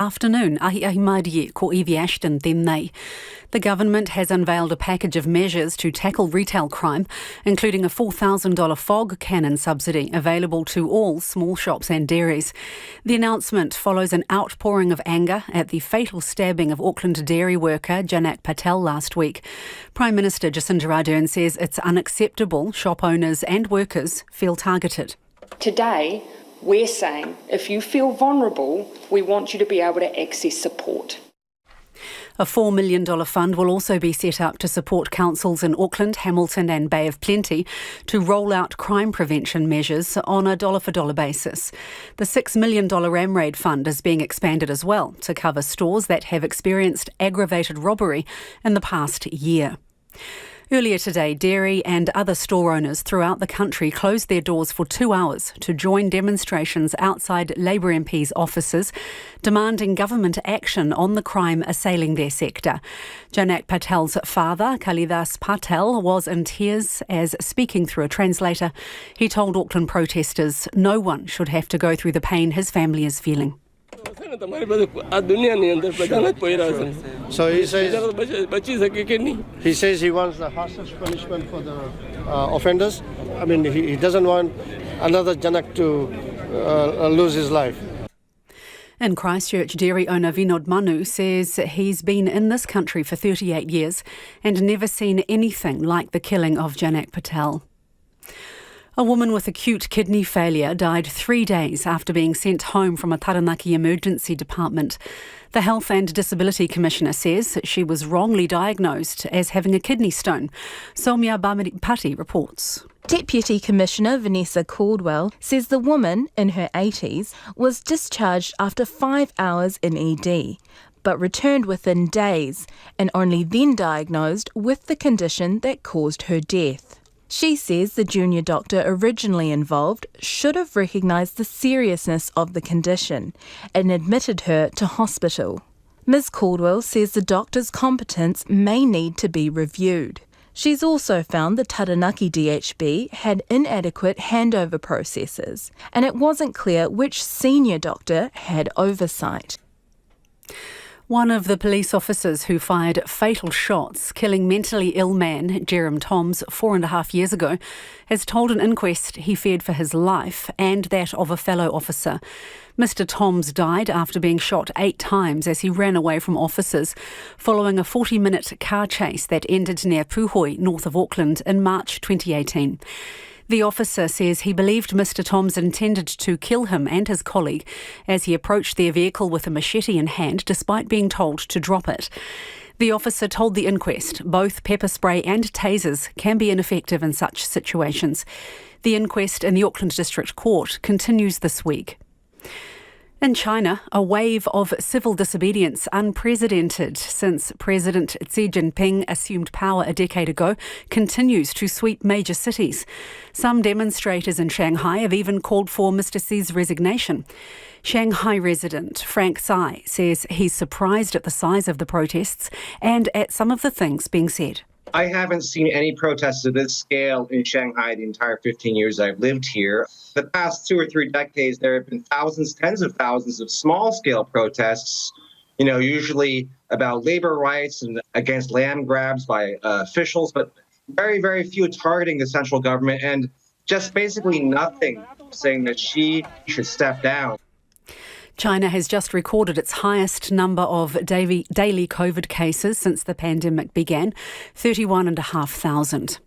Afternoon, ahi marie ko Evie Ashton tēnei. The government has unveiled a package of measures to tackle retail crime, including a $4,000 fog cannon subsidy available to all small shops and dairies. The announcement follows an outpouring of anger at the fatal stabbing of Auckland dairy worker Janak Patel last week. Prime Minister Jacinda Ardern says it's unacceptable shop owners and workers feel targeted. Today, we're saying if you feel vulnerable, we want you to be able to access support. A $4 million fund will also be set up to support councils in Auckland, Hamilton and Bay of Plenty to roll out crime prevention measures on a dollar-for-dollar basis. The $6 million Ramraid fund is being expanded as well to cover stores that have experienced aggravated robbery in the past year. Earlier today, dairy and other store owners throughout the country closed their doors for 2 hours to join demonstrations outside Labour MPs' offices, demanding government action on the crime assailing their sector. Janak Patel's father, Kalidas Patel, was in tears as, speaking through a translator, he told Auckland protesters no one should have to go through the pain his family is feeling. So he says he wants the harshest punishment for the offenders. I mean, he doesn't want another Janak to lose his life. In Christchurch, dairy owner Vinod Manu says he's been in this country for 38 years and never seen anything like the killing of Janak Patel. A woman with acute kidney failure died 3 days after being sent home from a Taranaki emergency department. The Health and Disability Commissioner says she was wrongly diagnosed as having a kidney stone. Soumya Bamiripati reports. Deputy Commissioner Vanessa Caldwell says the woman, in her 80s, was discharged after 5 hours in ED, but returned within days and only then diagnosed with the condition that caused her death. She says the junior doctor originally involved should have recognised the seriousness of the condition and admitted her to hospital. Ms Caldwell says the doctor's competence may need to be reviewed. She's also found the Taranaki DHB had inadequate handover processes, and it wasn't clear which senior doctor had oversight. One of the police officers who fired fatal shots, killing mentally ill man Jerem Toms 4.5 years ago, has told an inquest he feared for his life and that of a fellow officer. Mr Toms died after being shot 8 times as he ran away from officers following a 40-minute car chase that ended near Puhoi, north of Auckland, in March 2018. The officer says he believed Mr Toms intended to kill him and his colleague as he approached their vehicle with a machete in hand despite being told to drop it. The officer told the inquest both pepper spray and tasers can be ineffective in such situations. The inquest in the Auckland District Court continues this week. In China, a wave of civil disobedience unprecedented since President Xi Jinping assumed power a decade ago continues to sweep major cities. Some demonstrators in Shanghai have even called for Mr Xi's resignation. Shanghai resident Frank Tsai says he's surprised at the size of the protests and at some of the things being said. I haven't seen any protests of this scale in Shanghai the entire 15 years I've lived here. The past 2 or 3 decades, there have been thousands, tens of thousands of small-scale protests, usually about labor rights and against land grabs by officials, but very, very few targeting the central government and just basically nothing saying that she should step down. China has just recorded its highest number of daily COVID cases since the pandemic began, 31,500.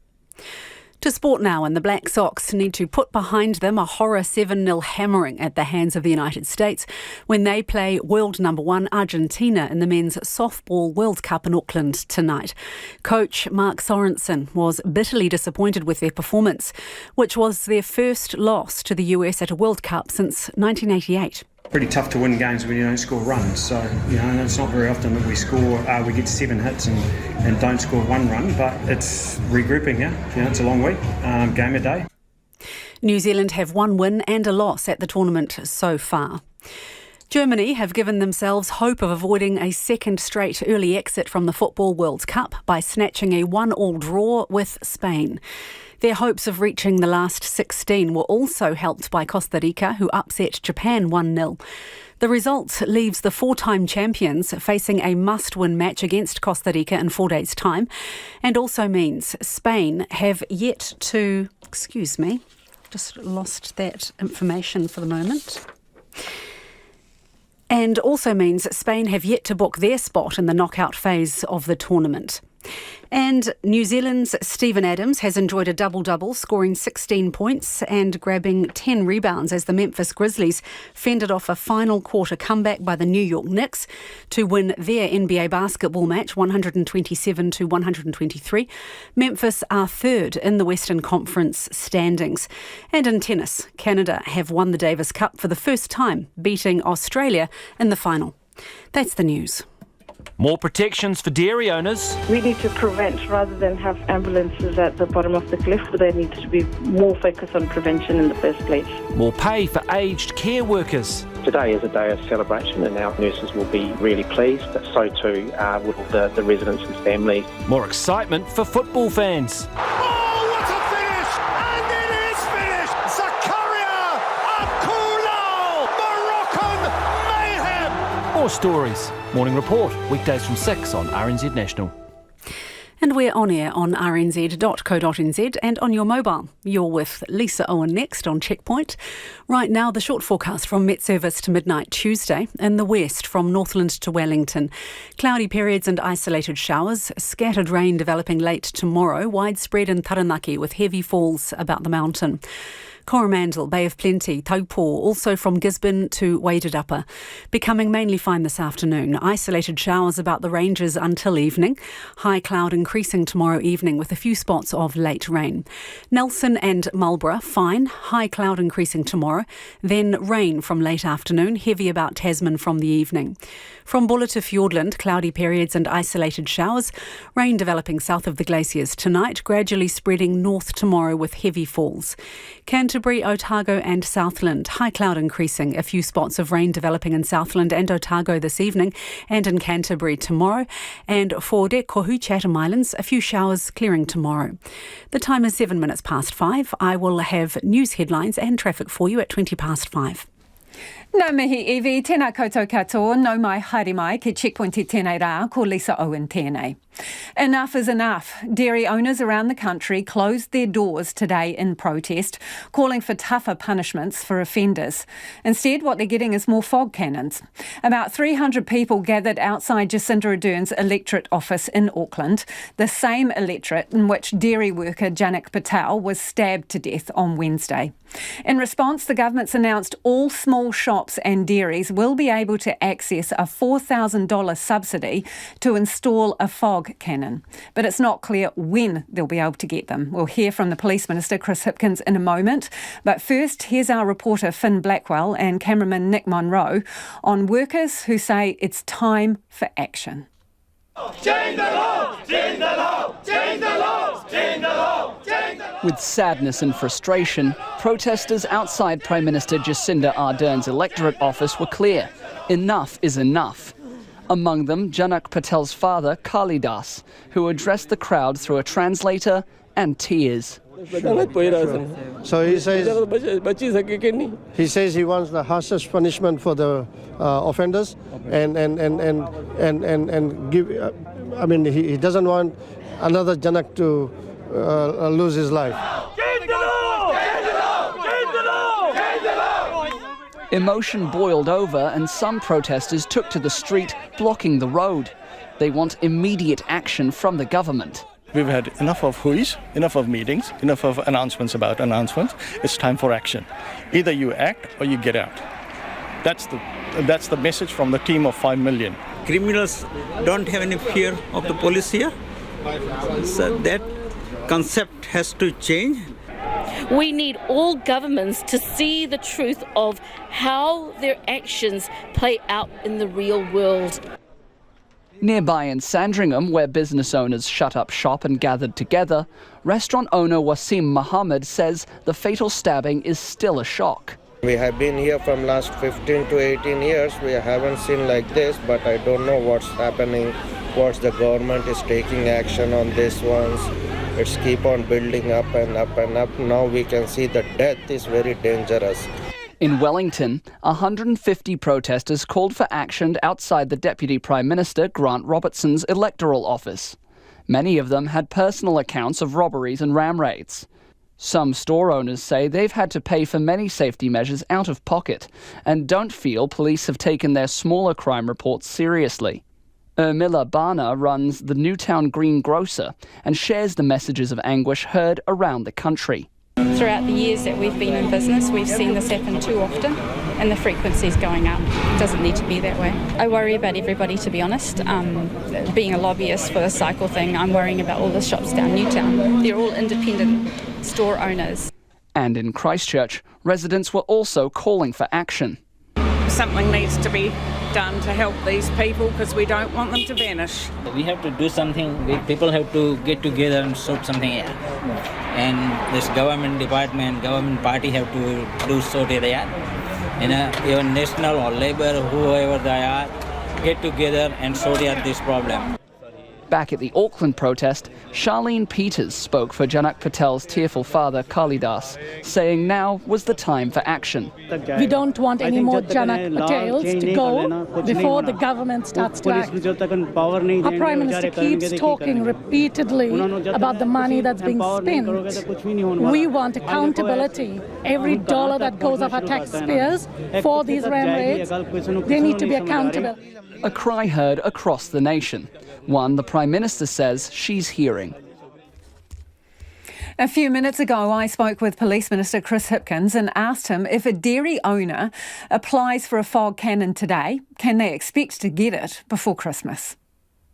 To sport now, and the Black Sox need to put behind them a horror 7-0 hammering at the hands of the United States when they play world number 1 Argentina in the Men's Softball World Cup in Auckland tonight. Coach Mark Sorensen was bitterly disappointed with their performance, which was their first loss to the US at a World Cup since 1988. Pretty tough to win games when you don't score runs. So, it's not very often that we get 7 hits and don't score 1 run, but it's regrouping here. It's a long week, game a day. New Zealand have 1 win and a loss at the tournament so far. Germany have given themselves hope of avoiding a second straight early exit from the Football World Cup by snatching a 1-1 draw with Spain. Their hopes of reaching the last 16 were also helped by Costa Rica, who upset Japan 1-0. The result leaves the four-time champions facing a must-win match against Costa Rica in 4 days' time, and also means Spain have yet to... Excuse me, just lost that information for the moment. And also means Spain have yet to book their spot in the knockout phase of the tournament. And New Zealand's Stephen Adams has enjoyed a double-double, scoring 16 points and grabbing 10 rebounds as the Memphis Grizzlies fended off a final quarter comeback by the New York Knicks to win their NBA basketball match 127-123. Memphis are third in the Western Conference standings. And in tennis, Canada have won the Davis Cup for the first time, beating Australia in the final. That's the news. More protections for dairy owners. We need to prevent rather than have ambulances at the bottom of the cliff. There needs to be more focus on prevention in the first place. More pay for aged care workers. Today is a day of celebration and our nurses will be really pleased, but so too will the residents and families. More excitement for football fans. Oh, what a finish! And it is finished! Zakaria Abkulal! Moroccan mayhem! More stories. Morning Report, weekdays from 6 on RNZ National. And we're on air on rnz.co.nz and on your mobile. You're with Lisa Owen next on Checkpoint. Right now, the short forecast from Met Service to midnight Tuesday. In the west, from Northland to Wellington. Cloudy periods and isolated showers. Scattered rain developing late tomorrow. Widespread in Taranaki with heavy falls about the mountain. Coromandel, Bay of Plenty, Taupo, also from Gisborne to Wairarapa. Becoming mainly fine this afternoon. Isolated showers about the ranges until evening. High cloud increasing tomorrow evening with a few spots of late rain. Nelson and Marlborough, fine. High cloud increasing tomorrow. Then rain from late afternoon, heavy about Tasman from the evening. From Buller to Fiordland, cloudy periods and isolated showers. Rain developing south of the glaciers tonight, gradually spreading north tomorrow with heavy falls. Canterbury, Otago and Southland. High cloud increasing. A few spots of rain developing in Southland and Otago this evening and in Canterbury tomorrow. And for Te Kohu, Chatham Islands, a few showers clearing tomorrow. The time is 7 minutes past 5. I will have news headlines and traffic for you at 20 past 5. Nā mihi Evie, tēnā koutou katoa, no mai haere mai ki Checkpoint I tēnei rā, ko Lisa Owen tēnei. Enough is enough. Dairy owners around the country closed their doors today in protest, calling for tougher punishments for offenders. Instead, what they're getting is more fog cannons. About 300 people gathered outside Jacinda Ardern's electorate office in Auckland, the same electorate in which dairy worker Janak Patel was stabbed to death on Wednesday. In response, the government's announced all small shops and dairies will be able to access a $4,000 subsidy to install a fog cannon. But it's not clear when they'll be able to get them. We'll hear from the Police Minister, Chris Hipkins, in a moment. But first, here's our reporter, Finn Blackwell, and cameraman Nick Monroe on workers who say it's time for action. Change the law! Change the law! Change the law! Change the law! Change the law! With sadness and frustration, protesters outside Prime Minister Jacinda Ardern's electorate office were clear. Enough is enough. Among them, Janak Patel's father, Kalidas, who addressed the crowd through a translator and tears. So he says he wants the harshest punishment for the offenders, and give. I mean, he doesn't want another Janak to lose his life. Change the law! Change the law! Change the law! Change the law! Emotion boiled over and some protesters took to the street, blocking the road. They want immediate action from the government. We've had enough of hooies, enough of meetings, enough of announcements about announcements. It's time for action. Either you act or you get out. That's the message from the team of 5 million. Criminals don't have any fear of the police here. So that concept has to change. We need all governments to see the truth of how their actions play out in the real world. Nearby in Sandringham, where business owners shut up shop and gathered together, restaurant owner Wasim Mohammed says the fatal stabbing is still a shock. We have been here from last 15 to 18 years. We haven't seen like this, but I don't know what's happening, what the government is taking action on this ones. It's keep on building up and up and up. Now we can see the death is very dangerous. In Wellington, 150 protesters called for action outside the Deputy Prime Minister Grant Robertson's electoral office. Many of them had personal accounts of robberies and ram raids. Some store owners say they've had to pay for many safety measures out of pocket and don't feel police have taken their smaller crime reports seriously. Urmila Bana runs the Newtown Green Grocer and shares the messages of anguish heard around the country. Throughout the years that we've been in business, we've seen this happen too often and the frequency's going up. It doesn't need to be that way. I worry about everybody, to be honest. Being a lobbyist for the cycle thing, I'm worrying about all the shops down Newtown. They're all independent store owners. And in Christchurch, residents were also calling for action. Something needs to be done to help these people because we don't want them to vanish. We have to do something. People have to get together and sort something out. And this government department, government party have to sort it out. Even national or labour, whoever they are, get together and sort out this problem. Back at the Auckland protest, Charlene Peters spoke for Janak Patel's tearful father, Kalidas, saying now was the time for action. We don't want any more Janak Patels to go before the government starts to act. Our Prime Minister keeps talking repeatedly about the money that's being spent. We want accountability. Every dollar that goes off our taxpayers for these ram raids, they need to be accountable. A cry heard across the nation, one the Prime Minister says she's hearing. A few minutes ago, I spoke with Police Minister Chris Hipkins and asked him if a dairy owner applies for a fog cannon today, can they expect to get it before Christmas?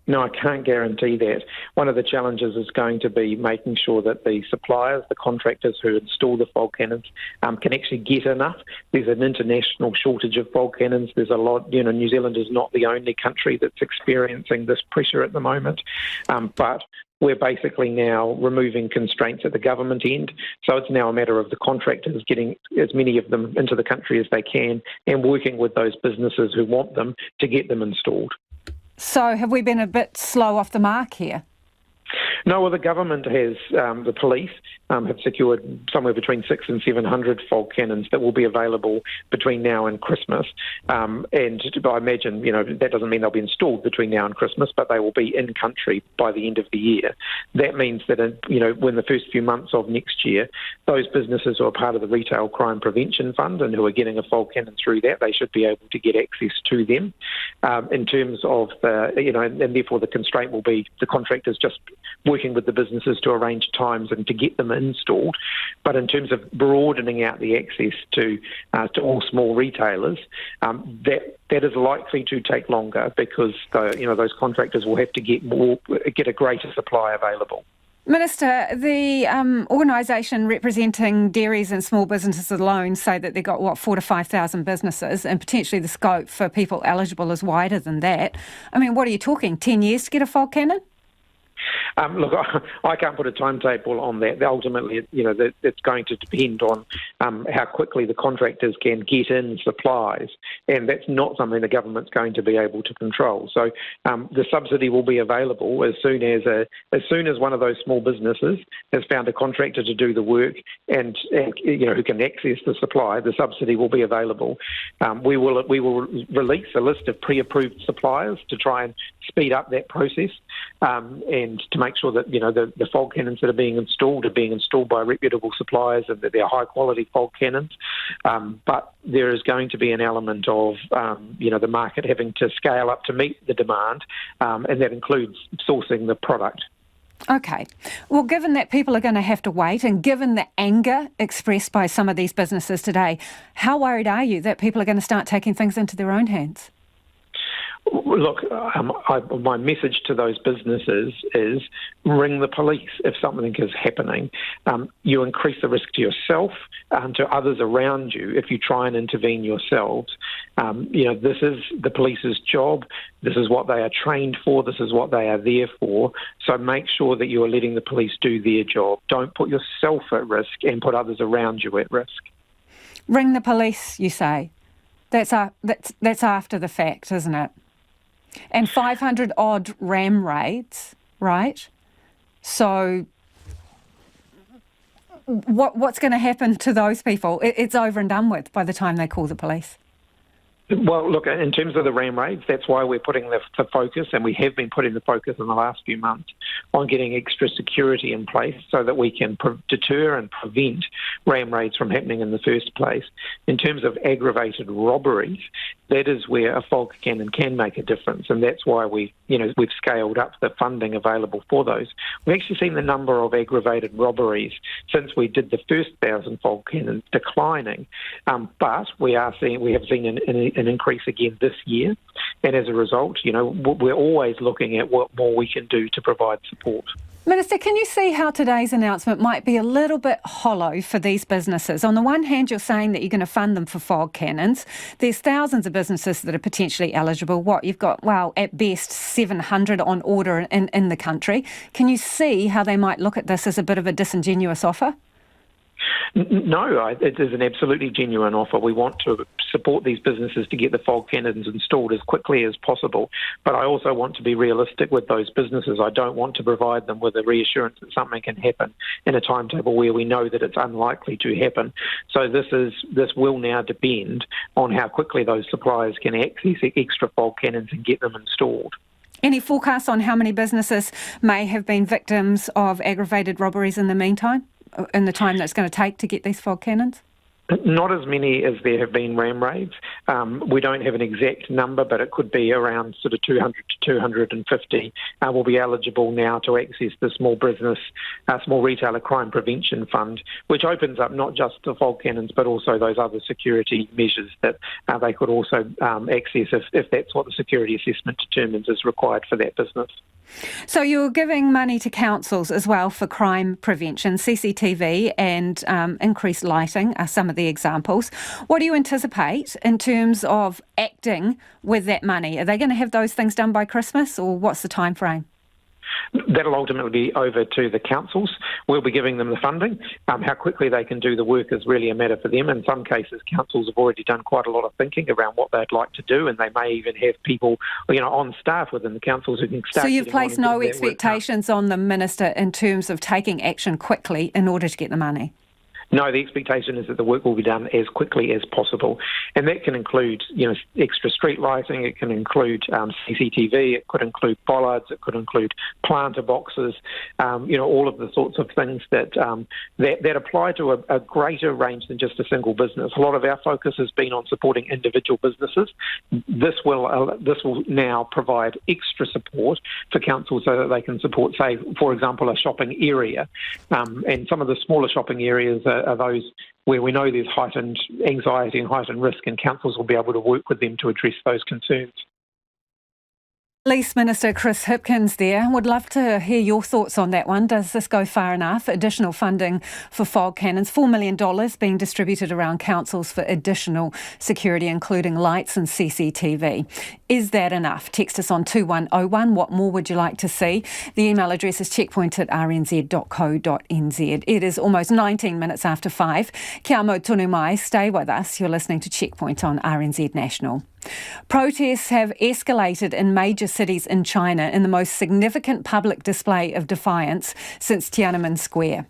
No, I can't guarantee that. One of the challenges is going to be making sure that the suppliers, the contractors who install the fog cannons, can actually get enough. There's an international shortage of fog cannons. There's a lot, New Zealand is not the only country that's experiencing this pressure at the moment. But we're basically now removing constraints at the government end. So it's now a matter of the contractors getting as many of them into the country as they can and working with those businesses who want them to get them installed. So have we been a bit slow off the mark here? No, well, the government has, the police have secured somewhere between 600 and 700 fog cannons that will be available between now and Christmas. And I imagine, that doesn't mean they'll be installed between now and Christmas, but they will be in country by the end of the year. That means that, when the first few months of next year, those businesses who are part of the Retail Crime Prevention Fund and who are getting a fog cannon through that, they should be able to get access to them. In terms of and therefore the constraint will be the contractors just working with the businesses to arrange times and to get them installed. But in terms of broadening out the access to all small retailers, that is likely to take longer because those contractors will have to get a greater supply available. Minister, the organisation representing dairies and small businesses alone say that they've got, 4,000 to 5,000 businesses and potentially the scope for people eligible is wider than that. I mean, what are you talking, 10 years to get a fog cannon? Look, I can't put a timetable on that. Ultimately, it's going to depend on how quickly the contractors can get in supplies, and that's not something the government's going to be able to control. So the subsidy will be available as soon as one of those small businesses has found a contractor to do the work and who can access the supply. The subsidy will be available. We will release a list of pre-approved suppliers to try and speed up that process and to make sure that the fog cannons that are being installed by reputable suppliers and that they're high quality fog cannons. But there is going to be an element of the market having to scale up to meet the demand, and that includes sourcing the product. Okay. Well, given that people are going to have to wait and given the anger expressed by some of these businesses today, how worried are you that people are going to start taking things into their own hands? Look, my message to those businesses is ring the police if something is happening. You increase the risk to yourself and to others around you if you try and intervene yourselves. This is the police's job. This is what they are trained for. This is what they are there for. So make sure that you are letting the police do their job. Don't put yourself at risk and put others around you at risk. Ring the police, you say? That's after the fact, isn't it? And 500 odd ram raids, right? So what's going to happen to those people? It's over and done with by the time they call the police. Well, look, in terms of the ram raids, that's why we're putting the focus, and we have been putting the focus in the last few months on getting extra security in place so that we can deter and prevent ram raids from happening in the first place. In terms of aggravated robberies, that is where a fog cannon can make a difference, and that's why we've scaled up the funding available for those. We've actually seen the number of aggravated robberies since we did the first 1,000 fog cannons declining, but we have seen an increase again this year, and as a result, we're always looking at what more we can do to provide support. Minister, can you see how today's announcement might be a little bit hollow for these businesses? On the one hand, you're saying that you're going to fund them for fog cannons. There's thousands of businesses that are potentially eligible. You've got, at best 700 on order in the country. Can you see how they might look at this as a bit of a disingenuous offer? No, it is an absolutely genuine offer. We want to support these businesses to get the fog cannons installed as quickly as possible, but I also want to be realistic with those businesses. I don't want to provide them with a reassurance that something can happen in a timetable where we know that it's unlikely to happen. So this will now depend on how quickly those suppliers can access extra fog cannons and get them installed. Any forecasts on how many businesses may have been victims of aggravated robberies in the meantime, in the time that it's going to take to get these fog cannons? Not as many as there have been ram raids. We don't have an exact number, but it could be around sort of 200 to 250 will be eligible now to access the small retailer crime prevention fund, which opens up not just the fog cannons, but also those other security measures that they could also access if that's what the security assessment determines is required for that business. So you're giving money to councils as well for crime prevention, CCTV and increased lighting are some of the examples. What do you anticipate in terms of acting with that money? Are they going to have those things done by Christmas, or what's the time frame? That'll ultimately be over to the councils. We'll be giving them the funding. How quickly they can do the work is really a matter for them. In some cases, councils have already done quite a lot of thinking around what they'd like to do, and they may even have people, on staff within the councils who can start. So you've placed no expectations on the Minister in terms of taking action quickly in order to get the money? No, the expectation is that the work will be done as quickly as possible, and that can include, extra street lighting. It can include CCTV. It could include bollards. It could include planter boxes. All of the sorts of things that apply to a greater range than just a single business. A lot of our focus has been on supporting individual businesses. This will now provide extra support for councils so that they can support, say, for example, a shopping area, and some of the smaller shopping areas are those where we know there's heightened anxiety and heightened risk, and councils will be able to work with them to address those concerns. Police Minister Chris Hipkins there. Would love to hear your thoughts on that one. Does this go far enough? Additional funding for fog cannons, $4 million being distributed around councils for additional security, including lights and CCTV. Is that enough? Text us on 2101. What more would you like to see? The email address is checkpoint@rnz.co.nz. It is almost 19 minutes after 5. Kia mau tonu mai. Stay with us. You're listening to Checkpoint on RNZ National. Protests have escalated in major cities in China in the most significant public display of defiance since Tiananmen Square.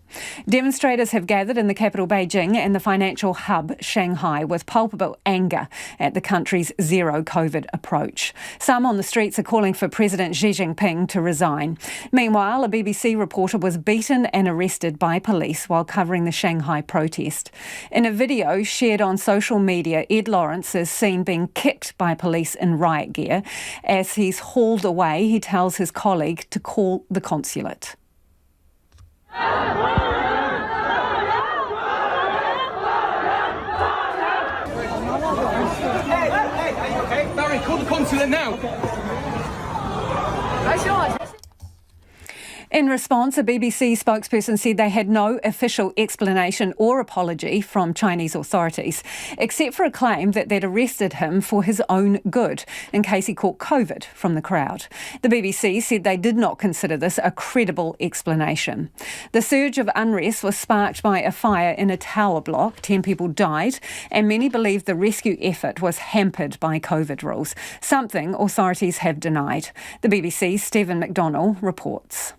Demonstrators have gathered in the capital Beijing and the financial hub Shanghai with palpable anger at the country's zero COVID approach. Some on the streets are calling for President Xi Jinping to resign. Meanwhile, a BBC reporter was beaten and arrested by police while covering the Shanghai protest. In a video shared on social media, Ed Lawrence is seen being kicked by police in riot gear. As he's hauled away, he tells his colleague to call the consulate. Hey, okay, Barry, call the consulate now. In response, a BBC spokesperson said they had no official explanation or apology from Chinese authorities, except for a claim that they'd arrested him for his own good in case he caught COVID from the crowd. The BBC said they did not consider this a credible explanation. The surge of unrest was sparked by a fire in a tower block. 10 people died, and many believe the rescue effort was hampered by COVID rules, something authorities have denied. The BBC's Stephen McDonnell reports.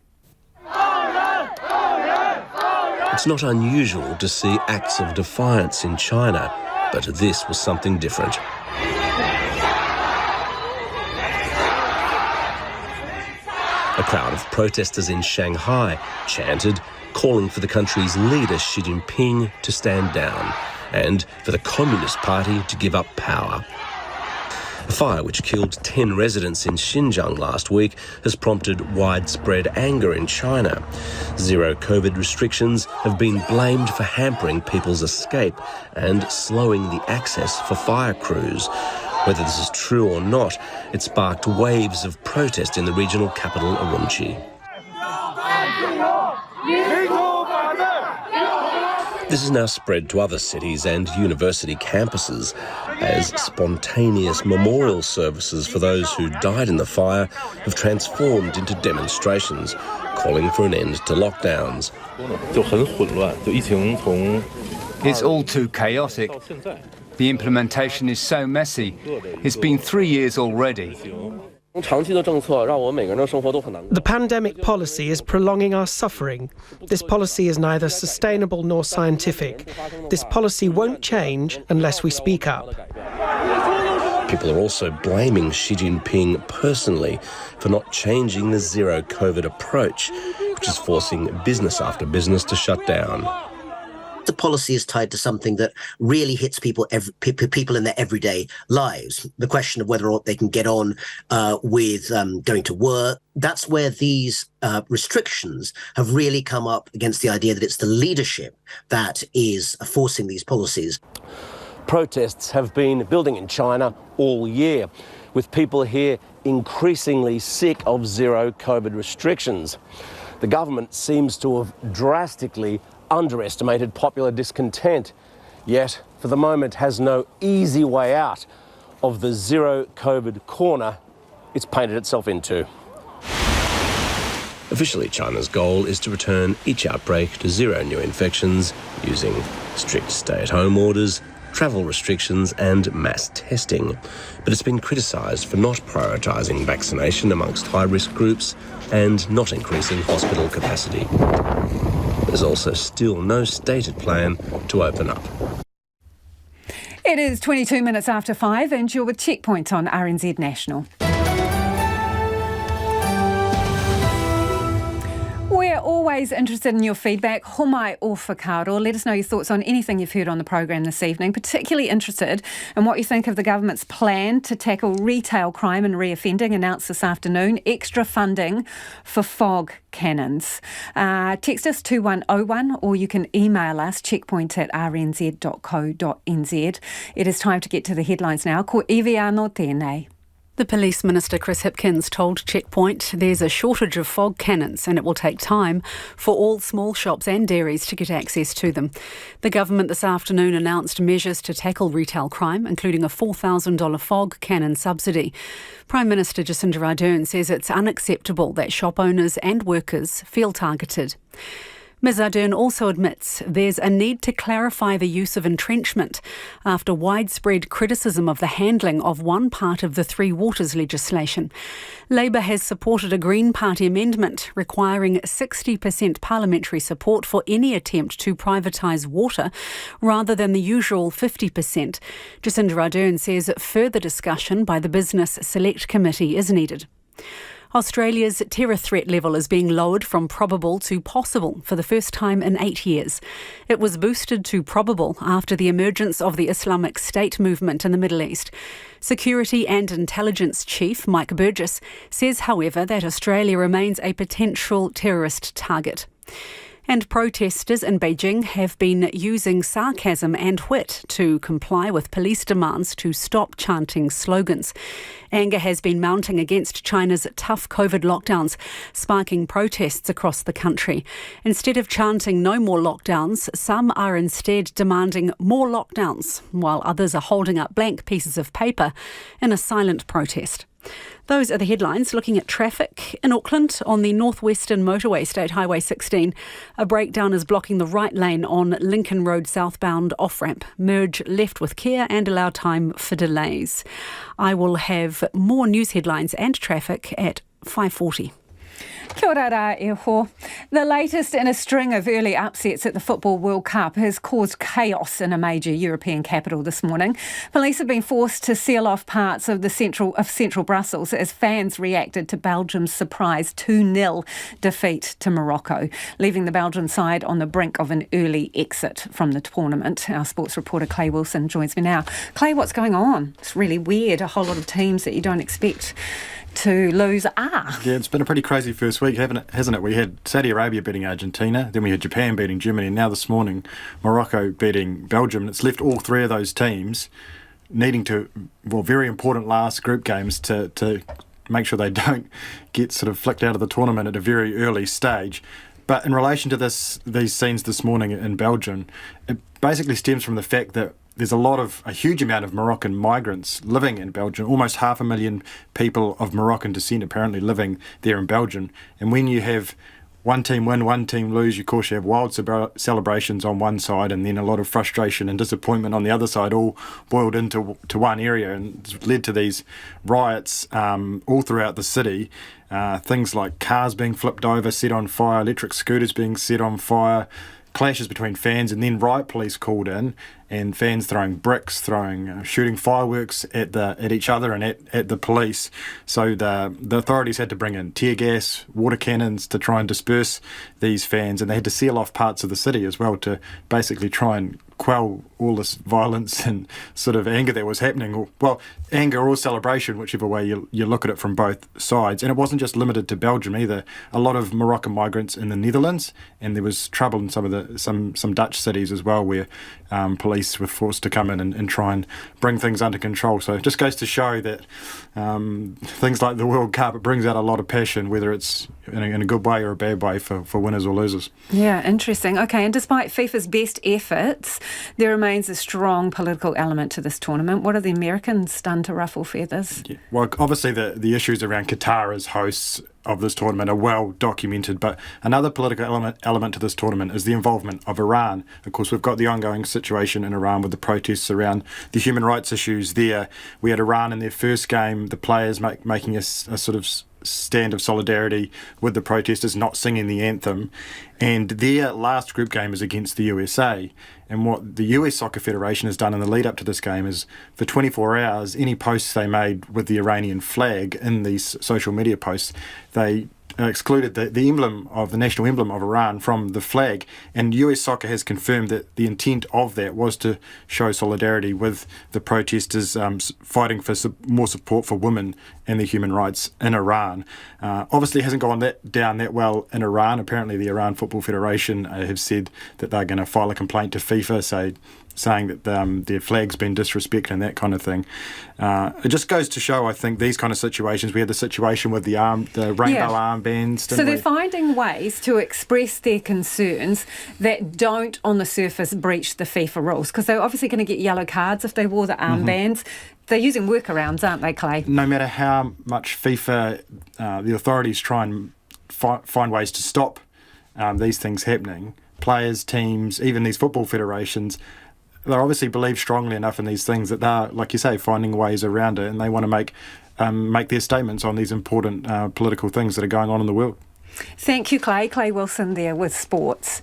It's not unusual to see acts of defiance in China, but this was something different. A crowd of protesters in Shanghai chanted, calling for the country's leader Xi Jinping to stand down and for the Communist Party to give up power. A fire which killed 10 residents in Xinjiang last week has prompted widespread anger in China. Zero COVID restrictions have been blamed for hampering people's escape and slowing the access for fire crews. Whether this is true or not, it sparked waves of protest in the regional capital, Urumqi. This has now spread to other cities and university campuses as spontaneous memorial services for those who died in the fire have transformed into demonstrations, calling for an end to lockdowns. It's all too chaotic. The implementation is so messy. It's been 3 years already. The pandemic policy is prolonging our suffering. This policy is neither sustainable nor scientific. This policy won't change unless we speak up. People are also blaming Xi Jinping personally for not changing the zero COVID approach, which is forcing business after business to shut down. The policy is tied to something that really hits people in their everyday lives. The question of whether or not they can get on with going to work. That's where these restrictions have really come up against the idea that it's the leadership that is forcing these policies. Protests have been building in China all year, with people here increasingly sick of zero COVID restrictions. The government seems to have drastically underestimated popular discontent, yet for the moment has no easy way out of the zero COVID corner it's painted itself into. Officially, China's goal is to return each outbreak to zero new infections using strict stay-at-home orders, travel restrictions and mass testing. But it's been criticised for not prioritising vaccination amongst high-risk groups and not increasing hospital capacity. There's also still no stated plan to open up. It is 22 minutes after 5 and you're with Checkpoint on RNZ National. We're always interested in your feedback. Homai o whakaaro. Let us know your thoughts on anything you've heard on the programme this evening. Particularly interested in what you think of the government's plan to tackle retail crime and reoffending announced this afternoon. Extra funding for fog cannons. Text us 2101 or you can email us checkpoint@rnz.co.nz. It is time to get to the headlines now. Ko iwi anō tēnei. The Police Minister Chris Hipkins told Checkpoint there's a shortage of fog cannons and it will take time for all small shops and dairies to get access to them. The government this afternoon announced measures to tackle retail crime, including a $4,000 fog cannon subsidy. Prime Minister Jacinda Ardern says it's unacceptable that shop owners and workers feel targeted. Ms Ardern also admits there's a need to clarify the use of entrenchment after widespread criticism of the handling of one part of the Three Waters legislation. Labour has supported a Green Party amendment requiring 60% parliamentary support for any attempt to privatise water rather than the usual 50%. Jacinda Ardern says further discussion by the Business Select Committee is needed. Australia's terror threat level is being lowered from probable to possible for the first time in 8 years. It was boosted to probable after the emergence of the Islamic State movement in the Middle East. Security and Intelligence Chief Mike Burgess says, however, that Australia remains a potential terrorist target. And protesters in Beijing have been using sarcasm and wit to comply with police demands to stop chanting slogans. Anger has been mounting against China's tough COVID lockdowns, sparking protests across the country. Instead of chanting no more lockdowns, some are instead demanding more lockdowns, while others are holding up blank pieces of paper in a silent protest. Those are the headlines. Looking at traffic in Auckland on the northwestern motorway, State Highway 16. A breakdown is blocking the right lane on Lincoln Road southbound off-ramp. Merge left with care and allow time for delays. I will have more news headlines and traffic at 5:40. Kia ora rā e ho. The latest in a string of early upsets at the Football World Cup has caused chaos in a major European capital this morning. Police have been forced to seal off parts of central Brussels as fans reacted to Belgium's surprise 2-0 defeat to Morocco, leaving the Belgian side on the brink of an early exit from the tournament. Our sports reporter Clay Wilson joins me now. Clay, what's going on? It's really weird. A whole lot of teams that you don't expect to lose are. Yeah, it's been a pretty crazy first week, hasn't it? We had Saudi Arabia beating Argentina, then we had Japan beating Germany, and now this morning Morocco beating Belgium. And it's left all three of those teams needing to, very important last group games to make sure they don't get sort of flicked out of the tournament at a very early stage. But in relation to these scenes this morning in Belgium, it basically stems from the fact that there's a huge amount of Moroccan migrants living in Belgium, almost 500,000 people of Moroccan descent apparently living there in Belgium. And when you have one team win, one team lose, of course you have wild celebrations on one side and then a lot of frustration and disappointment on the other side, all boiled into one area, and it's led to these riots all throughout the city. Things like cars being flipped over, set on fire, electric scooters being set on fire, clashes between fans, and then riot police called in, and fans throwing bricks, shooting fireworks at each other and at the police. So the authorities had to bring in tear gas, water cannons to try and disperse these fans, and they had to seal off parts of the city as well to basically try and quell all this violence and sort of anger that was happening. Well, anger or celebration, whichever way you look at it from both sides. And it wasn't just limited to Belgium either. A lot of Moroccan migrants in the Netherlands, and there was trouble in some Dutch cities as well, where police were forced to come in and try and bring things under control. So it just goes to show that things like the World Cup, it brings out a lot of passion, whether it's in a good way or a bad way for winners or losers. Yeah, interesting. Okay, and despite FIFA's best efforts, there remains a strong political element to this tournament. What have the Americans done to ruffle feathers? Yeah. Well, obviously the issues around Qatar as hosts of this tournament are well documented, but another political element to this tournament is the involvement of Iran. Of course, we've got the ongoing situation in Iran with the protests around the human rights issues there. We had Iran in their first game, the players making a sort of stand of solidarity with the protesters, not singing the anthem, and their last group game is against the USA. And what the US Soccer Federation has done in the lead up to this game is, for 24 hours, any posts they made with the Iranian flag in these social media posts, they excluded the emblem of the national emblem of Iran from the flag. And US Soccer has confirmed that the intent of that was to show solidarity with the protesters fighting for more support for women and their human rights in Iran. Obviously, it hasn't gone down that well in Iran. Apparently, the Iran Football Federation have said that they're going to file a complaint to FIFA, saying that their flag's been disrespected and that kind of thing. It just goes to show, I think, these kind of situations. We had the situation with the rainbow armbands. So they're finding ways to express their concerns that don't, on the surface, breach the FIFA rules, because they're obviously going to get yellow cards if they wore the armbands. Mm-hmm. They're using workarounds, aren't they, Clay? No matter how much FIFA, the authorities try and find ways to stop these things happening, players, teams, even these football federations, they obviously believe strongly enough in these things that they're, like you say, finding ways around it, and they want to make their statements on these important political things that are going on in the world. Thank you, Clay. Clay Wilson there with sports.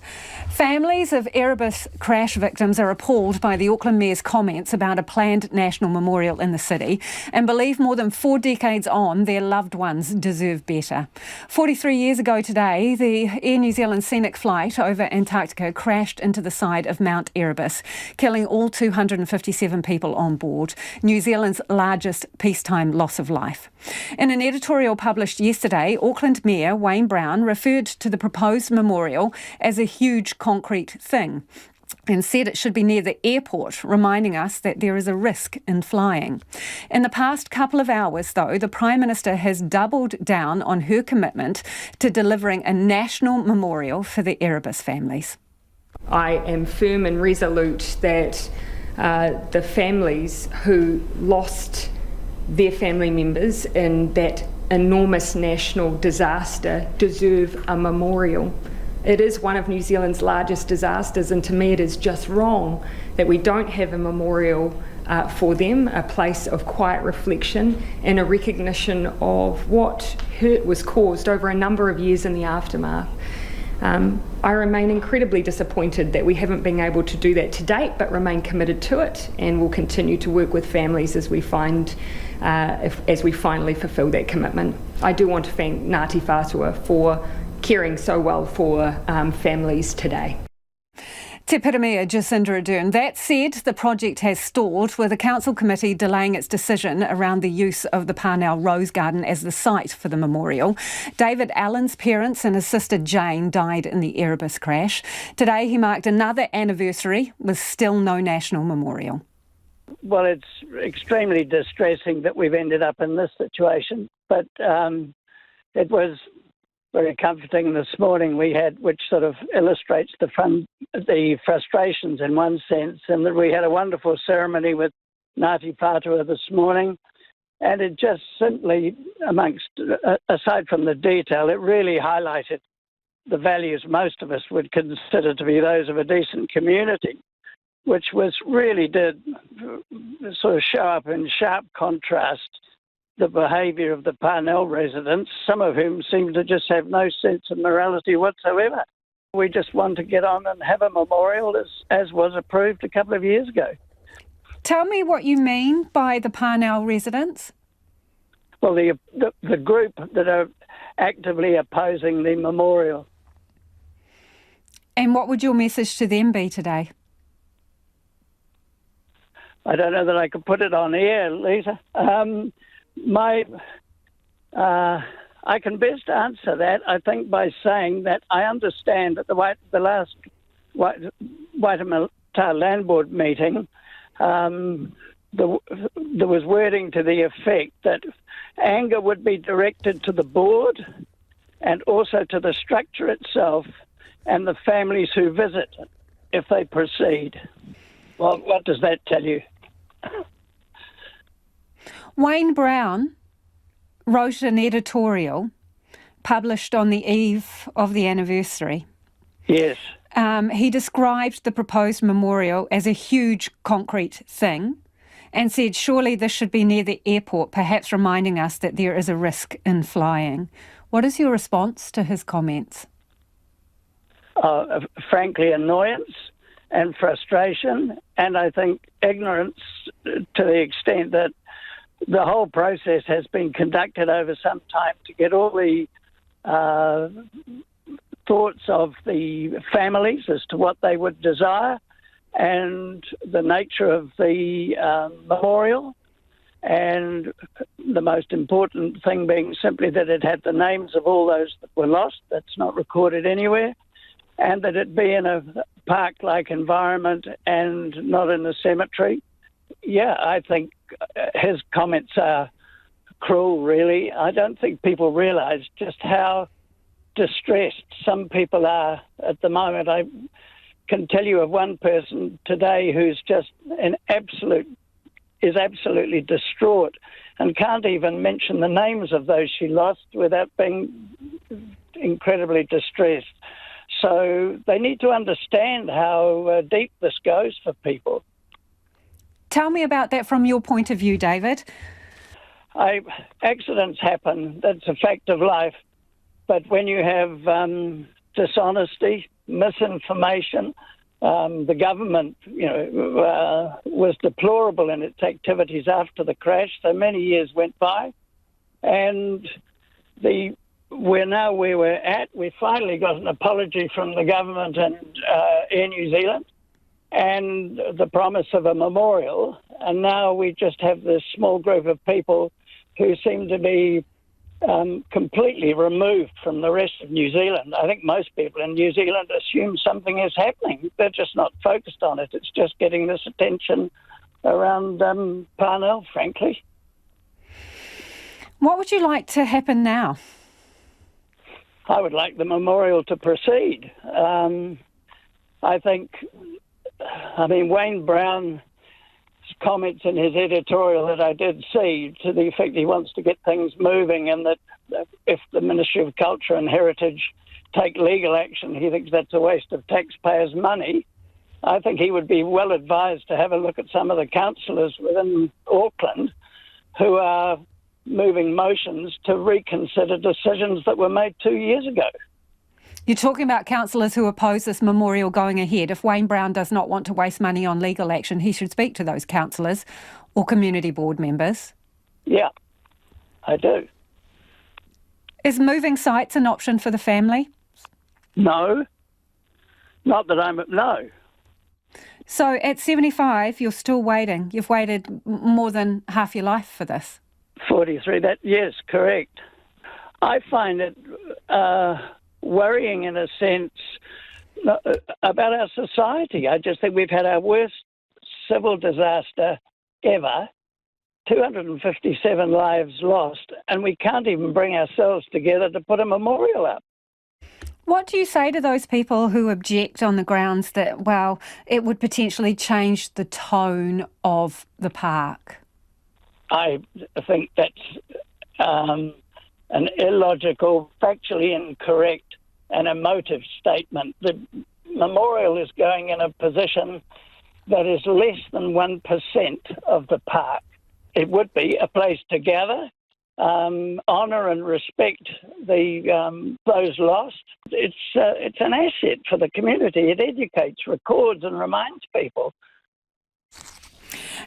Families of Erebus crash victims are appalled by the Auckland Mayor's comments about a planned national memorial in the city and believe more than 4 decades on, their loved ones deserve better. 43 years ago today, the Air New Zealand scenic flight over Antarctica crashed into the side of Mount Erebus, killing all 257 people on board, New Zealand's largest peacetime loss of life. In an editorial published yesterday, Auckland Mayor Wayne Brown referred to the proposed memorial as a huge concrete thing and said it should be near the airport, reminding us that there is a risk in flying. In the past couple of hours, though, the Prime Minister has doubled down on her commitment to delivering a national memorial for the Erebus families. I am firm and resolute that the families who lost their family members in that enormous national disaster deserve a memorial. It is one of New Zealand's largest disasters, and to me it is just wrong that we don't have a memorial for them, a place of quiet reflection and a recognition of what hurt was caused over a number of years in the aftermath. I remain incredibly disappointed that we haven't been able to do that to date, but remain committed to it, and will continue to work with families as we finally fulfil that commitment. I do want to thank Ngāti Whātua for caring so well for families today. Te Piramia Jacinda Ardern. That said, the project has stalled, with the council committee delaying its decision around the use of the Parnell Rose Garden as the site for the memorial. David Allen's parents and his sister Jane died in the Erebus crash. Today he marked another anniversary with still no national memorial. Well, it's extremely distressing that we've ended up in this situation, but it was very comforting this morning we had, which sort of illustrates the frustrations in one sense, and that we had a wonderful ceremony with Ngāti Whātua this morning, and it just simply, aside from the detail, it really highlighted the values most of us would consider to be those of a decent community, which really did sort of show up in sharp contrast the behaviour of the Parnell residents, some of whom seem to just have no sense of morality whatsoever. We just want to get on and have a memorial as was approved a couple of years ago. Tell me what you mean by the Parnell residents. Well, the group that are actively opposing the memorial. And what would your message to them be today? I don't know that I could put it on air, Lisa. I can best answer that, I think, by saying that I understand that the last Waitemata Land Board meeting, there was wording to the effect that anger would be directed to the board and also to the structure itself and the families who visit if they proceed. Well, what does that tell you? Wayne Brown wrote an editorial published on the eve of the anniversary. Yes. He described the proposed memorial as a huge concrete thing and said surely this should be near the airport, perhaps reminding us that there is a risk in flying. What is your response to his comments? Frankly, annoyance and frustration, and I think ignorance to the extent that the whole process has been conducted over some time to get all the thoughts of the families as to what they would desire and the nature of the memorial, and the most important thing being simply that it had the names of all those that were lost. That's not recorded anywhere. And that it be in a park-like environment and not in a cemetery. Yeah, I think his comments are cruel, really. I don't think people realise just how distressed some people are at the moment. I can tell you of one person today who's just is absolutely distraught and can't even mention the names of those she lost without being incredibly distressed. So they need to understand how deep this goes for people. Tell me about that from your point of view, David. Accidents happen. That's a fact of life. But when you have dishonesty, misinformation, the government, was deplorable in its activities after the crash. So many years went by, and we're now where we're at. We finally got an apology from the government and Air New Zealand and the promise of a memorial. And now we just have this small group of people who seem to be completely removed from the rest of New Zealand. I think most people in New Zealand assume something is happening. They're just not focused on it. It's just getting this attention around Parnell, frankly. What would you like to happen now? I would like the memorial to proceed. Wayne Brown's comments in his editorial that I did see to the effect he wants to get things moving, and that if the Ministry of Culture and Heritage take legal action, he thinks that's a waste of taxpayers' money. I think he would be well advised to have a look at some of the councillors within Auckland who are moving motions to reconsider decisions that were made 2 years ago. You're talking about councillors who oppose this memorial going ahead. If Wayne Brown does not want to waste money on legal action, he should speak to those councillors or community board members. Yeah, I do. Is moving sites an option for the family? No. Not that no. So at 75, you're still waiting. You've waited more than half your life for this. 43, yes, correct. I find it worrying in a sense about our society. I just think we've had our worst civil disaster ever, 257 lives lost, and we can't even bring ourselves together to put a memorial up. What do you say to those people who object on the grounds that, well, it would potentially change the tone of the park? I think that's an illogical, factually incorrect and emotive statement. The memorial is going in a position that is less than 1% of the park. It would be a place to gather, honour and respect those lost. It's an asset for the community. It educates, records and reminds people.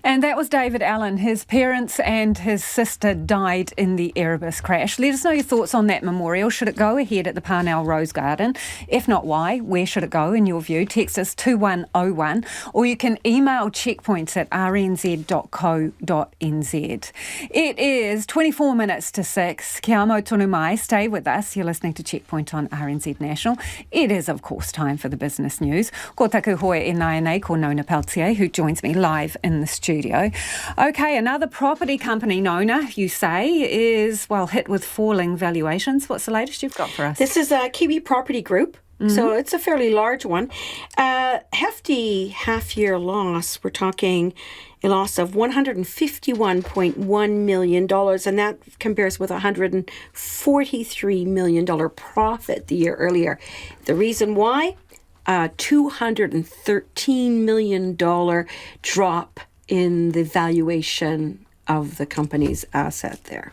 And that was David Allen. His parents and his sister died in the Erebus crash. Let us know your thoughts on that memorial. Should it go ahead at the Parnell Rose Garden? If not, why? Where should it go in your view? Text us 2101 or you can email checkpoints@rnz.co.nz. It is 24 minutes to 6. Kia amo tonu mai. Stay with us. You're listening to Checkpoint on RNZ National. It is, of course, time for the business news. Ko taku hoe e nai nei ko Nona Peltier, who joins me live in the studio. Okay, another property company, Nona, you say, is, well, hit with falling valuations. What's the latest you've got for us? This is a Kiwi Property Group, so it's a fairly large one. Hefty half-year loss. We're talking a loss of $151.1 million, and that compares with $143 million profit the year earlier. The reason why? $213 million drop in the valuation of the company's asset there.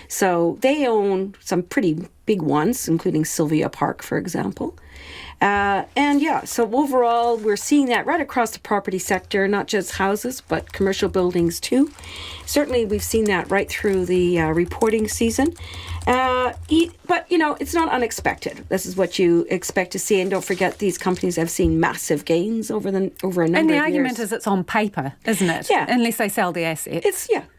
So they own some pretty big ones, including Sylvia Park, for example. So overall, we're seeing that right across the property sector, not just houses, but commercial buildings too. Certainly, we've seen that right through the reporting season. But, it's not unexpected. This is what you expect to see. And don't forget, these companies have seen massive gains over a number of years. And the argument is it's on paper, isn't it? Yeah. Unless they sell the asset.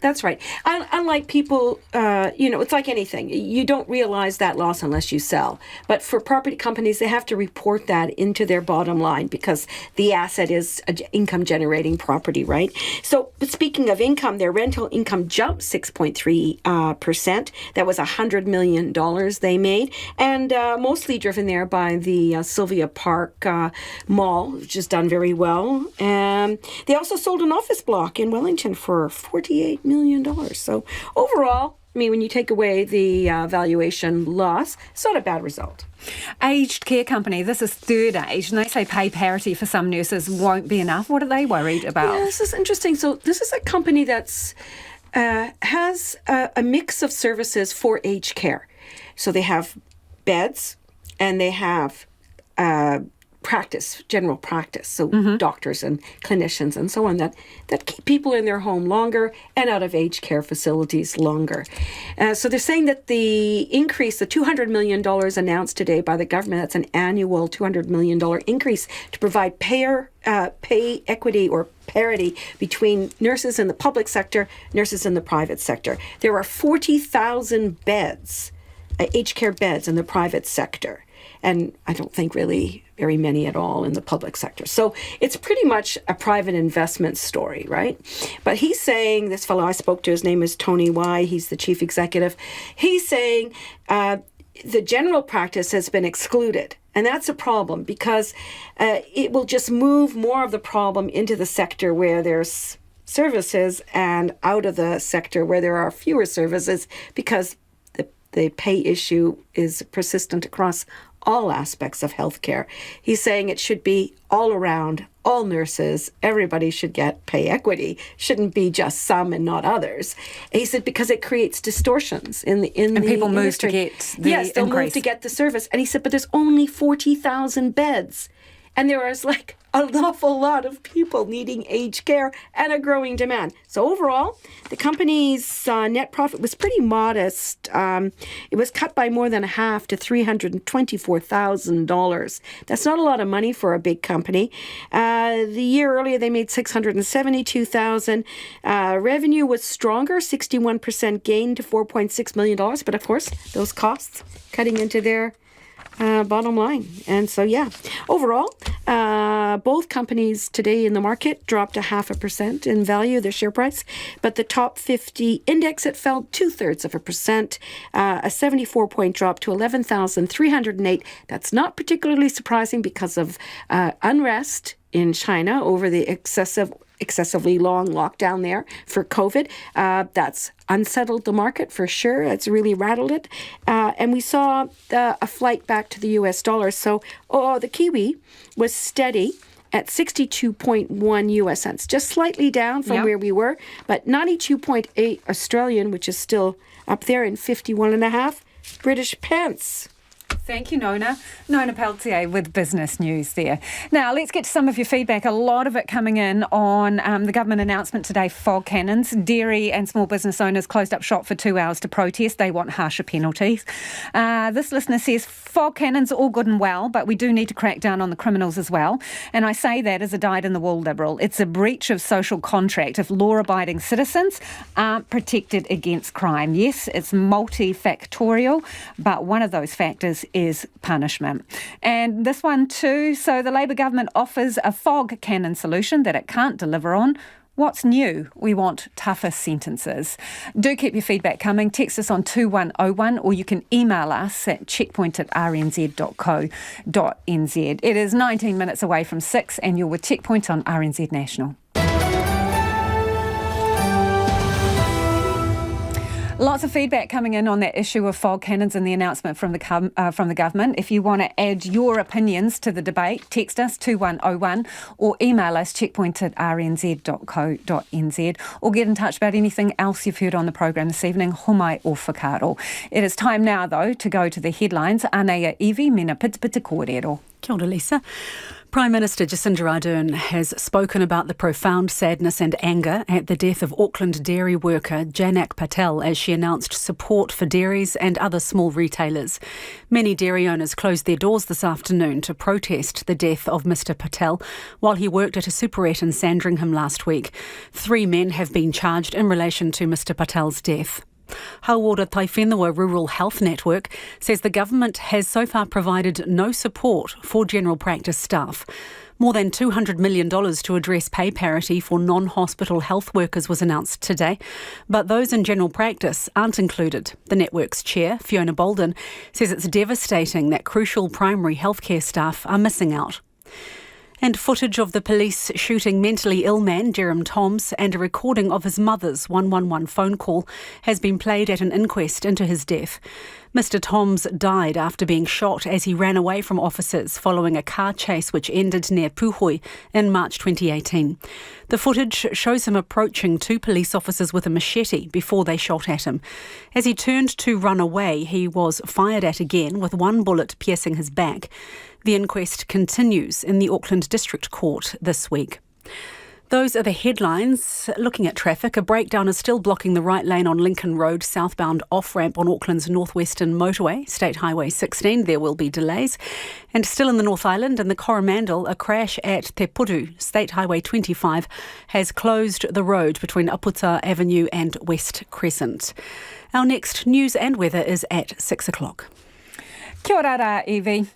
That's right. Unlike people, it's like anything. You don't realize that loss unless you sell. But for property companies, they have to report that into their bottom line because the asset is an income-generating property, right? So, but speaking of income, their rental income jumped 6.3%. That was $100 million they made, and mostly driven there by the Sylvia Park Mall, which has done very well. They also sold an office block in Wellington for $48 million. So overall, when you take away the valuation loss, it's not a bad result. Aged care company, this is Third Age, and they say pay parity for some nurses won't be enough. What are they worried about? Yeah, this is interesting. So this is a company that's has a mix of services for aged care. So they have beds and they have general practice, so doctors and clinicians and so on that keep people in their home longer and out of aged care facilities longer. So they're saying that the increase, the $200 million announced today by the government, that's an annual $200 million increase to provide pay equity or parity between nurses in the public sector, nurses in the private sector. There are 40,000 beds, aged care beds in the private sector. And I don't think really very many at all in the public sector. So it's pretty much a private investment story, right? But he's saying, this fellow I spoke to, his name is Tony Y. He's the chief executive. He's saying the general practice has been excluded. And that's a problem because it will just move more of the problem into the sector where there's services and out of the sector where there are fewer services because the pay issue is persistent across all aspects of healthcare. He's saying it should be all around, all nurses, everybody should get pay equity. Shouldn't be just some and not others. And he said because it creates distortions in the people move industry. to get the Yes, they'll increase. move to get the service. And he said, but there's only 40,000 beds. And there is like an awful lot of people needing aged care and a growing demand. So overall, the company's net profit was pretty modest. It was cut by more than half to $324,000. That's not a lot of money for a big company. The year earlier, they made $672,000. Revenue was stronger, 61% gain to $4.6 million. But of course, those costs cutting into their bottom line. And so, overall, both companies today in the market dropped 0.5% in value, their share price. But the top 50 index, it fell 0.2%, a 74-point drop to 11,308. That's not particularly surprising because of unrest in China over the excessively long lockdown there for COVID. That's unsettled the market for sure. It's really rattled it. And we saw a flight back to the US dollar. So the Kiwi was steady at 62.1 US cents, just slightly down from where we were, but 92.8 Australian, which is still up there, and 51.5 British pence. Thank you, Nona. Nona Peltier with business news there. Now, let's get to some of your feedback. A lot of it coming in on the government announcement today, fog cannons. Dairy and small business owners closed up shop for 2 hours to protest. They want harsher penalties. This listener says, fog cannons are all good and well, but we do need to crack down on the criminals as well. And I say that as a dyed-in-the-wool Liberal. It's a breach of social contract if law-abiding citizens aren't protected against crime. Yes, it's multifactorial, but one of those factors is punishment. And this one too, so the Labour government offers a fog cannon solution that it can't deliver on. What's new? We want tougher sentences. Do keep your feedback coming. Text us on 2101 or you can email us at checkpoint@rnz.co.nz. It is 19 minutes away from 6 and you're with Checkpoint on RNZ National. Lots of feedback coming in on that issue of fog cannons and the announcement from the government. If you want to add your opinions to the debate, text us 2101 or email us checkpoint@rnz.co.nz or get in touch about anything else you've heard on the program this evening, homai o whakaaro. It is time now, though, to go to the headlines. Anea Iwi, mena pitipiti kōrero. Kia ora, Lisa. Prime Minister Jacinda Ardern has spoken about the profound sadness and anger at the death of Auckland dairy worker Janak Patel as she announced support for dairies and other small retailers. Many dairy owners closed their doors this afternoon to protest the death of Mr Patel while he worked at a superette in Sandringham last week. 3 men have been charged in relation to Mr Patel's death. Hauora Taiwhenua Rural Health Network says the government has so far provided no support for general practice staff. More than $200 million to address pay parity for non-hospital health workers was announced today, but those in general practice aren't included. The network's chair, Fiona Bolden, says it's devastating that crucial primary healthcare staff are missing out. And footage of the police shooting mentally ill man Jerem Toms and a recording of his mother's 111 phone call has been played at an inquest into his death. Mr Toms died after being shot as he ran away from officers following a car chase which ended near Puhoi in March 2018. The footage shows him approaching 2 police officers with a machete before they shot at him. As he turned to run away, he was fired at again with 1 bullet piercing his back. The inquest continues in the Auckland District Court this week. Those are the headlines. Looking at traffic, a breakdown is still blocking the right lane on Lincoln Road, southbound off-ramp on Auckland's northwestern motorway, State Highway 16. There will be delays. And still in the North Island, in the Coromandel, a crash at Te Puru, State Highway 25, has closed the road between Aputa Avenue and West Crescent. Our next news and weather is at 6 o'clock. Kia ora, Evie.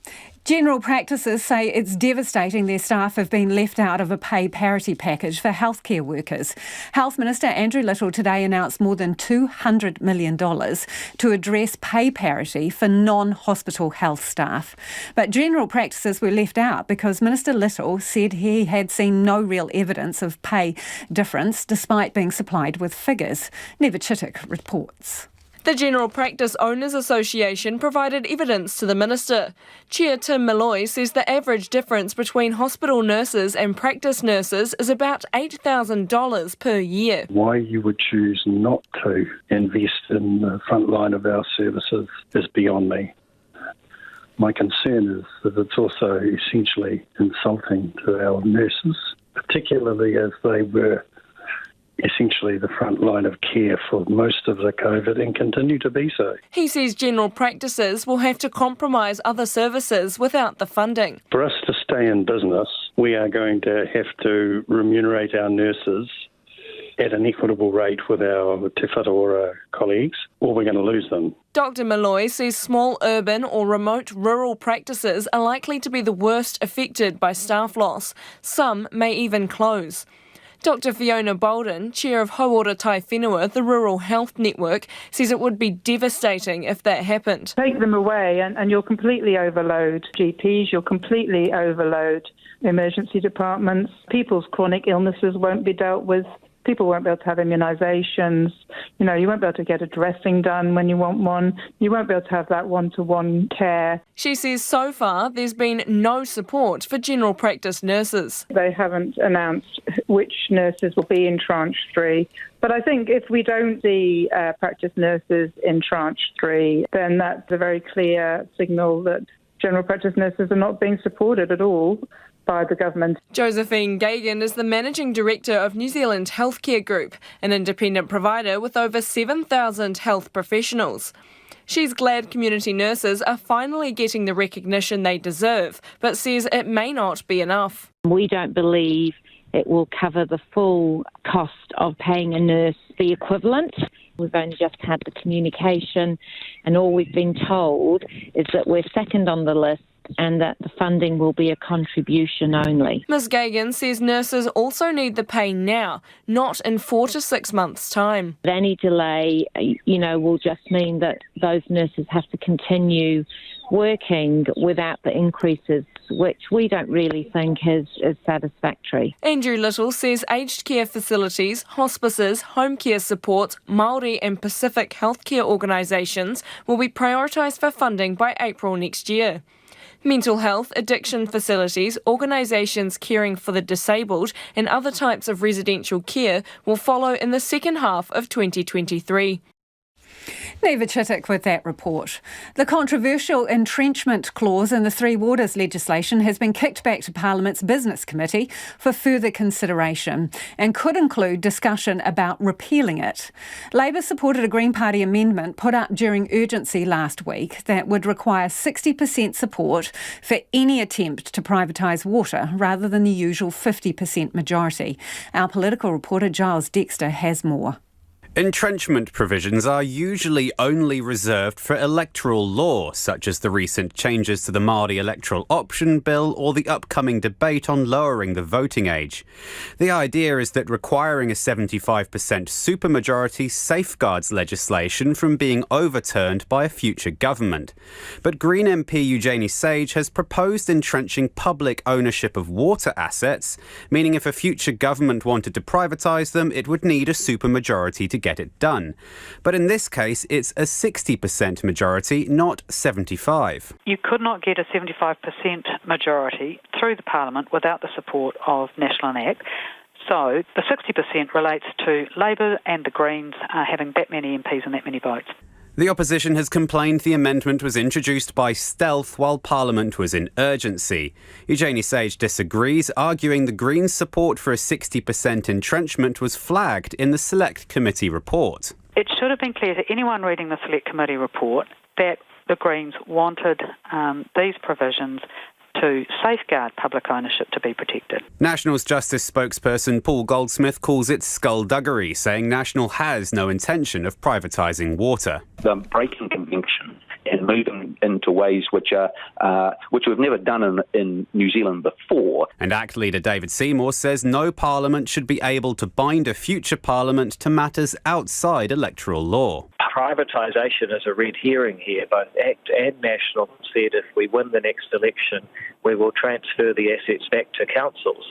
General practices say it's devastating their staff have been left out of a pay parity package for healthcare workers. Health Minister Andrew Little today announced more than $200 million to address pay parity for non-hospital health staff. But general practices were left out because Minister Little said he had seen no real evidence of pay difference despite being supplied with figures. Neva Chittick reports. The General Practice Owners Association provided evidence to the Minister. Chair Tim Malloy says the average difference between hospital nurses and practice nurses is about $8,000 per year. Why you would choose not to invest in the front line of our services is beyond me. My concern is that it's also essentially insulting to our nurses, particularly as they were essentially the front line of care for most of the COVID and continue to be so. He says general practices will have to compromise other services without the funding. For us to stay in business, we are going to have to remunerate our nurses at an equitable rate with our Te Whatuora colleagues, or we're going to lose them. Dr Malloy says small urban or remote rural practices are likely to be the worst affected by staff loss. Some may even close. Dr Fiona Bolden, chair of Hauora Tai Whenua, the Rural Health Network, says it would be devastating if that happened. Take them away and you'll completely overload GPs, you'll completely overload emergency departments. People's chronic illnesses won't be dealt with. People won't be able to have immunisations. You won't be able to get a dressing done when you want one. You won't be able to have that one-to-one care. She says so far there's been no support for general practice nurses. They haven't announced which nurses will be in Tranche 3. But I think if we don't see practice nurses in Tranche 3, then that's a very clear signal that general practice nurses are not being supported at all by the government. Josephine Gagan is the Managing Director of New Zealand Healthcare Group, an independent provider with over 7,000 health professionals. She's glad community nurses are finally getting the recognition they deserve, but says it may not be enough. We don't believe it will cover the full cost of paying a nurse the equivalent. We've only just had the communication, and all we've been told is that we're second on the list and that the funding will be a contribution only. Ms Gagan says nurses also need the pay now, not in 4 to 6 months' time. Any delay, will just mean that those nurses have to continue working without the increases, which we don't really think is satisfactory. Andrew Little says aged care facilities, hospices, home care support, Māori and Pacific healthcare organisations will be prioritised for funding by April next year. Mental health, addiction facilities, organisations caring for the disabled and other types of residential care will follow in the second half of 2023. Neva Chittick with that report. The controversial entrenchment clause in the Three Waters legislation has been kicked back to Parliament's Business Committee for further consideration and could include discussion about repealing it. Labor supported a Green Party amendment put up during urgency last week that would require 60% support for any attempt to privatise water rather than the usual 50% majority. Our political reporter Giles Dexter has more. Entrenchment provisions are usually only reserved for electoral law, such as the recent changes to the Māori Electoral Option Bill or the upcoming debate on lowering the voting age. The idea is that requiring a 75% supermajority safeguards legislation from being overturned by a future government. But Green MP Eugenie Sage has proposed entrenching public ownership of water assets, meaning if a future government wanted to privatise them, it would need a supermajority to get it done. But in this case, it's a 60% majority, not 75%. You could not get a 75% majority through the Parliament without the support of National and ACT. So the 60% relates to Labor and the Greens having that many MPs and that many votes. The opposition has complained the amendment was introduced by stealth while Parliament was in urgency. Eugenie Sage disagrees, arguing the Greens' support for a 60% entrenchment was flagged in the Select Committee report. It should have been clear to anyone reading the Select Committee report that the Greens wanted these provisions to safeguard public ownership to be protected. National's Justice spokesperson Paul Goldsmith calls it skullduggery, saying National has no intention of privatising water. The breaking convention and moving into ways which we've never done in New Zealand before. And ACT leader David Seymour says no parliament should be able to bind a future parliament to matters outside electoral law. Privatisation is a red herring here. Both ACT and National said if we win the next election, we will transfer the assets back to councils.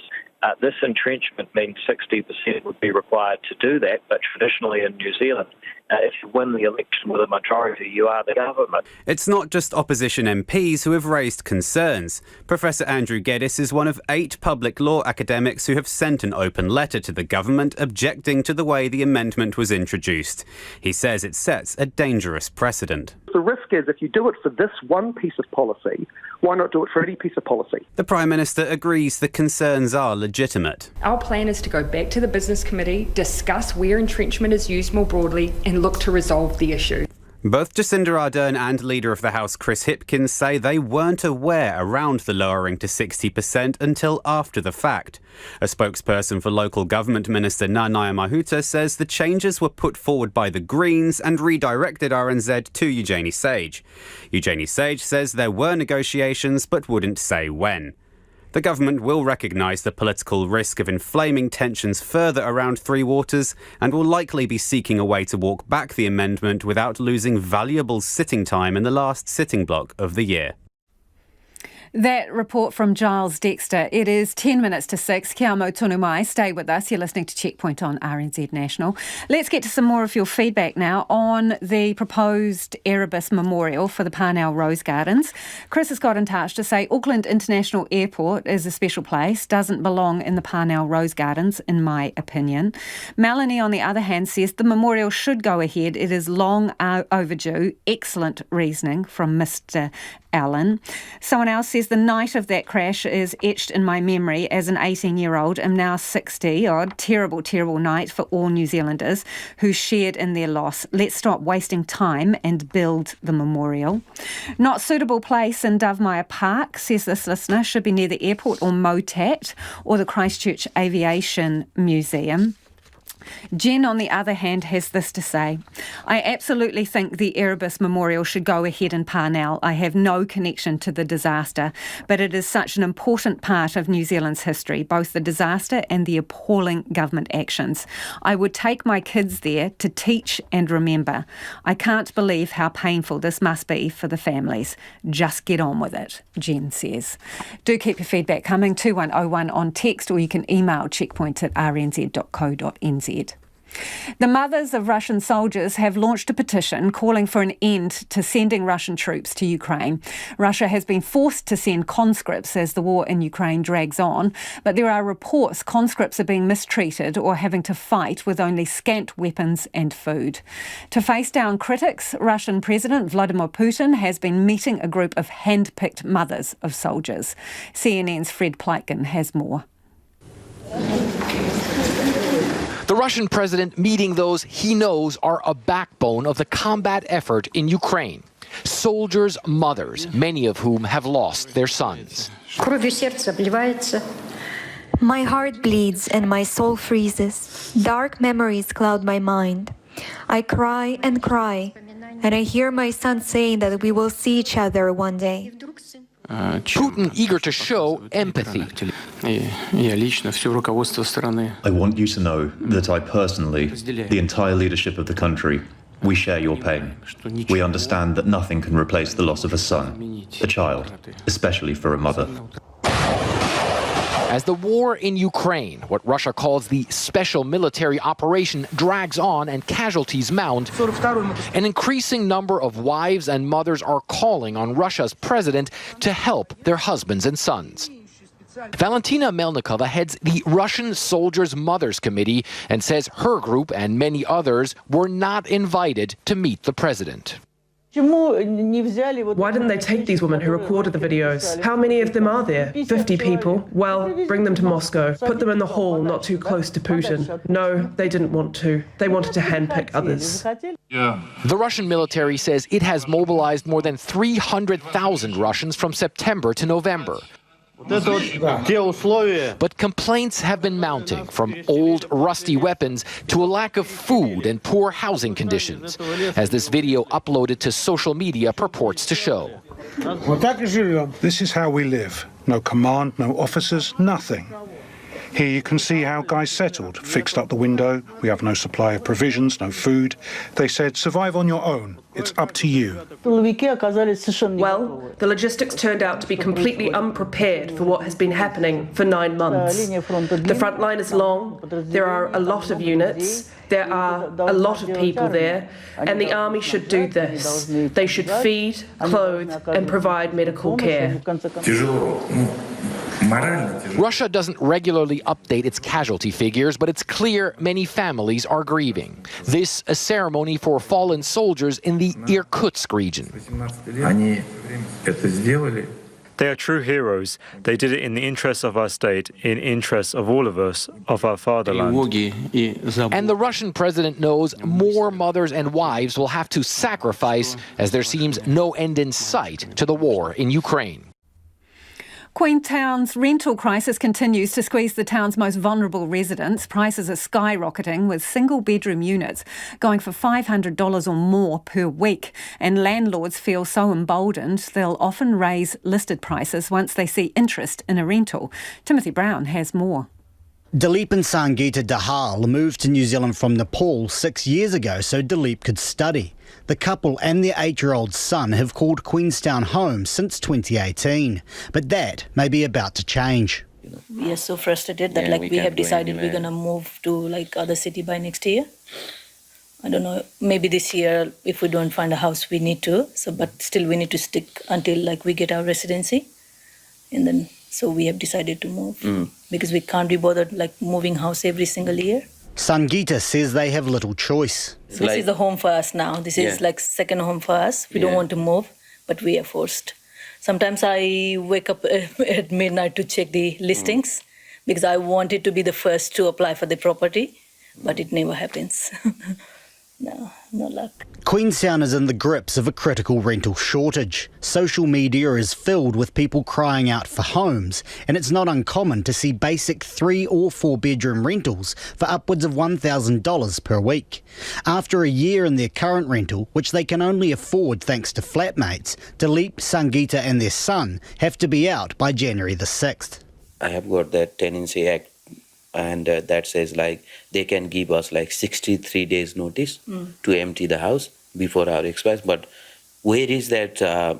This entrenchment means 60% would be required to do that, but traditionally in New Zealand, If you win the election with a majority, you are the government. It's not just opposition MPs who have raised concerns. Professor Andrew Geddes is one of 8 public law academics who have sent an open letter to the government objecting to the way the amendment was introduced. He says it sets a dangerous precedent. The risk is if you do it for this one piece of policy, why not do it for any piece of policy? The Prime Minister agrees the concerns are legitimate. Our plan is to go back to the Business Committee, discuss where entrenchment is used more broadly and look to resolve the issue. Both Jacinda Ardern and Leader of the House Chris Hipkins say they weren't aware around the lowering to 60% until after the fact. A spokesperson for Local Government Minister Nanaia Mahuta says the changes were put forward by the Greens and redirected RNZ to Eugenie Sage. Eugenie Sage says there were negotiations but wouldn't say when. The government will recognise the political risk of inflaming tensions further around Three Waters and will likely be seeking a way to walk back the amendment without losing valuable sitting time in the last sitting block of the year. That report from Giles Dexter. It is 10 minutes to 6. Kia mau tonu mai. Stay with us. You're listening to Checkpoint on RNZ National. Let's get to some more of your feedback now on the proposed Erebus memorial for the Parnell Rose Gardens. Chris has got in touch to say Auckland International Airport is a special place, doesn't belong in the Parnell Rose Gardens, in my opinion. Melanie, on the other hand, says the memorial should go ahead. It is long overdue. Excellent reasoning from Mr. Allen. Someone else says the night of that crash is etched in my memory as an 18-year-old. I'm now 60. Terrible, terrible night for all New Zealanders who shared in their loss. Let's stop wasting time and build the memorial. Not suitable place in Dovemeyer Park, says this listener, should be near the airport or Motat or the Christchurch Aviation Museum. Jen, on the other hand, has this to say. I absolutely think the Erebus Memorial should go ahead in Parnell. I have no connection to the disaster, but it is such an important part of New Zealand's history, both the disaster and the appalling government actions. I would take my kids there to teach and remember. I can't believe how painful this must be for the families. Just get on with it, Jen says. Do keep your feedback coming, 2101 on text, or you can email checkpoint@rnz.co.nz. The mothers of Russian soldiers have launched a petition calling for an end to sending Russian troops to Ukraine. Russia has been forced to send conscripts as the war in Ukraine drags on, but there are reports conscripts are being mistreated or having to fight with only scant weapons and food. To face down critics, Russian President Vladimir Putin has been meeting a group of hand-picked mothers of soldiers. CNN's Fred Pleitgen has more. The Russian president meeting those he knows are a backbone of the combat effort in Ukraine. Soldiers' mothers, many of whom have lost their sons. My heart bleeds and my soul freezes. Dark memories cloud my mind. I cry, and I hear my son saying that we will see each other one day. Putin eager to show empathy. I want you to know that I personally, the entire leadership of the country, we share your pain. We understand that nothing can replace the loss of a son, a child, especially for a mother. As the war in Ukraine, what Russia calls the special military operation, drags on and casualties mount, an increasing number of wives and mothers are calling on Russia's president to help their husbands and sons. Valentina Melnikova heads the Russian Soldiers' Mothers Committee and says her group and many others were not invited to meet the president. Why didn't they take these women who recorded the videos? How many of them are there? 50 people? Well, bring them to Moscow. Put them in the hall, not too close to Putin. No, they didn't want to. They wanted to handpick others. The Russian military says it has mobilized more than 300,000 Russians from September to November. But complaints have been mounting, from old, rusty weapons to a lack of food and poor housing conditions, as this video uploaded to social media purports to show. This is how we live. No command, no officers, nothing. Here you can see how guys settled, fixed up the window. We have no supply of provisions, no food. They said, survive on your own. It's up to you. Well, the logistics turned out to be completely unprepared for what has been happening for 9 months. The front line is long, there are a lot of units, there are a lot of people there, and the army should do this. They should feed, clothe, and provide medical care. Russia doesn't regularly update its casualty figures, but it's clear many families are grieving. This a ceremony for fallen soldiers in the Irkutsk region. They are true heroes. They did it in the interests of our state, in interests of all of us, of our fatherland. And the Russian president knows more mothers and wives will have to sacrifice as there seems no end in sight to the war in Ukraine. Queenstowns' rental crisis continues to squeeze the town's most vulnerable residents. Prices are skyrocketing, with single-bedroom units going for $500 or more per week. And landlords feel so emboldened they'll often raise listed prices once they see interest in a rental. Timothy Brown has more. Dilip and Sangeeta Dahal moved to New Zealand from Nepal 6 years ago so Dilip could study. The couple and their 8-year-old son have called Queenstown home since 2018, but that may be about to change. We are so frustrated that we have decided we're going to move to other city by next year. I don't know, maybe this year if we don't find a house we need to, but still we need to stick until we get our residency. And then so we have decided to move because we can't be bothered moving house every single year. Sangeeta says they have little choice. This is the home for us now. This is second home for us. We don't want to move, but we are forced. Sometimes I wake up at midnight to check the listings because I wanted to be the first to apply for the property, but it never happens. No luck. Queenstown is in the grips of a critical rental shortage. Social media is filled with people crying out for homes, and it's not uncommon to see basic 3 or 4 bedroom rentals for upwards of $1,000 per week. After a year in their current rental, which they can only afford thanks to flatmates, Dilip, Sangeeta and their son have to be out by January the 6th. I have got that Tenancy Act, and that says they can give us 63 days notice to empty the house before our expires. But where is that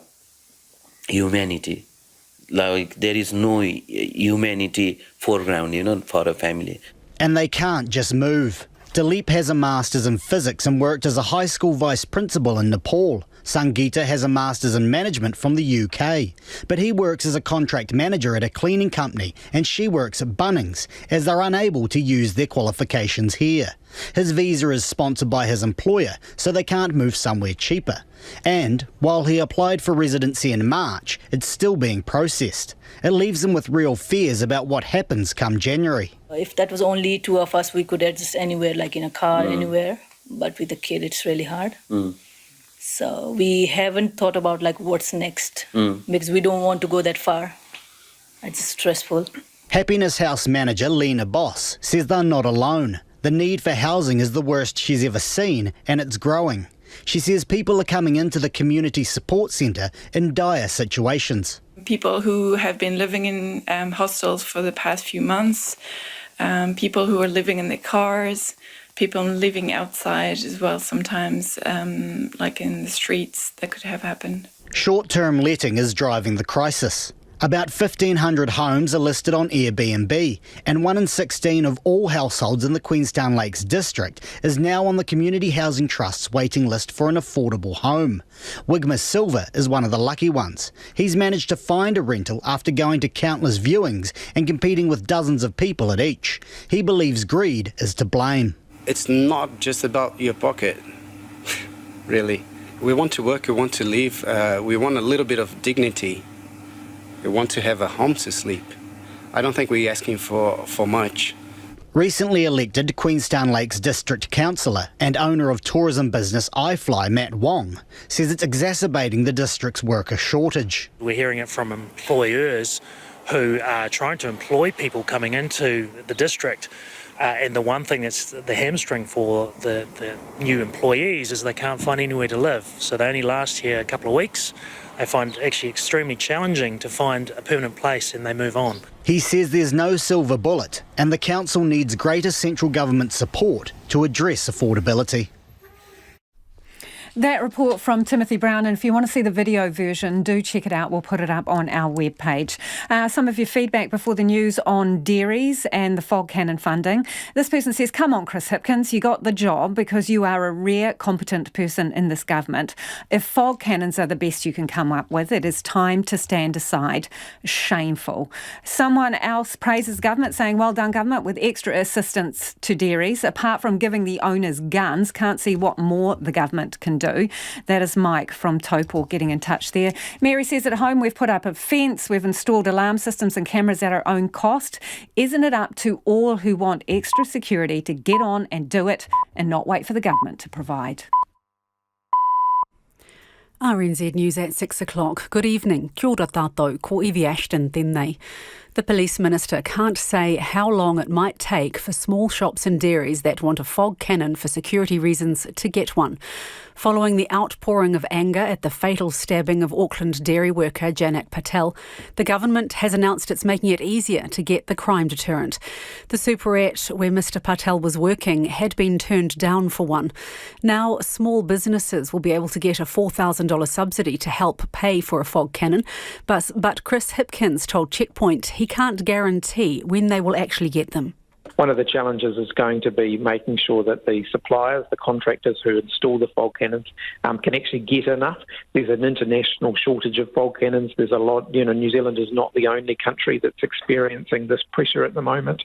humanity? There is no humanity foreground, for a family. And they can't just move. Dilip has a master's in physics and worked as a high school vice principal in Nepal. Sangeeta has a master's in management from the UK, but he works as a contract manager at a cleaning company and she works at Bunnings as they're unable to use their qualifications here. His visa is sponsored by his employer, so they can't move somewhere cheaper. And while he applied for residency in March, it's still being processed. It leaves him with real fears about what happens come January. If that was only 2 of us, we could adjust anywhere, in a car, anywhere. But with a kid, it's really hard. So we haven't thought about what's next because we don't want to go that far. It's stressful. Happiness House manager Lena Boss says they're not alone. The need for housing is the worst she's ever seen, and it's growing. She says people are coming into the community support centre in dire situations. People who have been living in hostels for the past few months, people who are living in their cars, people living outside as well sometimes, in the streets. That could have happened. Short-term letting is driving the crisis. About 1,500 homes are listed on Airbnb, and 1 in 16 of all households in the Queenstown Lakes district is now on the Community Housing Trust's waiting list for an affordable home. Wigma Silva is one of the lucky ones. He's managed to find a rental after going to countless viewings and competing with dozens of people at each. He believes greed is to blame. It's not just about your pocket, really. We want to work, we want to live, we want a little bit of dignity. We want to have a home to sleep. I don't think we're asking for much. Recently elected Queenstown Lakes District Councillor and owner of tourism business iFly, Matt Wong, says it's exacerbating the district's worker shortage. We're hearing it from employers who are trying to employ people coming into the district And the one thing that's the hamstring for the new employees is they can't find anywhere to live. So they only last here a couple of weeks. They find actually extremely challenging to find a permanent place and they move on. He says there's no silver bullet and the council needs greater central government support to address affordability. That report from Timothy Brown, and if you want to see the video version, do check it out. We'll put it up on our webpage. Some of your feedback before the news on dairies and the fog cannon funding. This person says, come on, Chris Hipkins, you got the job because you are a rare, competent person in this government. If fog cannons are the best you can come up with, it is time to stand aside. Shameful. Someone else praises government, saying, well done, government, with extra assistance to dairies. Apart from giving the owners guns, can't see what more the government can do. That is Mike from Taupo getting in touch there. Mary says, at home we've put up a fence, we've installed alarm systems and cameras at our own cost. Isn't it up to all who want extra security to get on and do it and not wait for the government to provide? RNZ News at 6 o'clock. Good evening. Kia ora tātou, ko Evie Ashton tēnei. The police minister can't say how long it might take for small shops and dairies that want a fog cannon for security reasons to get one. Following the outpouring of anger at the fatal stabbing of Auckland dairy worker Janak Patel, the government has announced it's making it easier to get the crime deterrent. The superette where Mr Patel was working had been turned down for one. Now small businesses will be able to get a $4,000 subsidy to help pay for a fog cannon, but Chris Hipkins told Checkpoint he can't guarantee when they will actually get them. One of the challenges is going to be making sure that the suppliers, the contractors who install the fog cannons, can actually get enough. There's an international shortage of fog cannons. There's a lot, New Zealand is not the only country that's experiencing this pressure at the moment.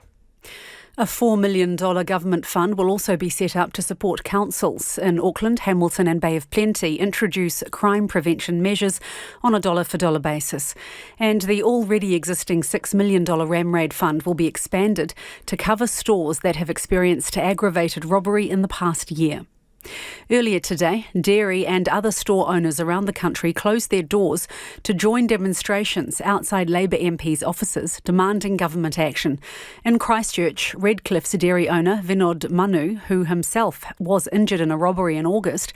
A $4 million government fund will also be set up to support councils in Auckland, Hamilton and Bay of Plenty introduce crime prevention measures on a dollar-for-dollar basis. And the already existing $6 million RamRaid fund will be expanded to cover stores that have experienced aggravated robbery in the past year. Earlier today, dairy and other store owners around the country closed their doors to join demonstrations outside Labour MPs' offices demanding government action. In Christchurch, Redcliffe's dairy owner Vinod Manu, who himself was injured in a robbery in August,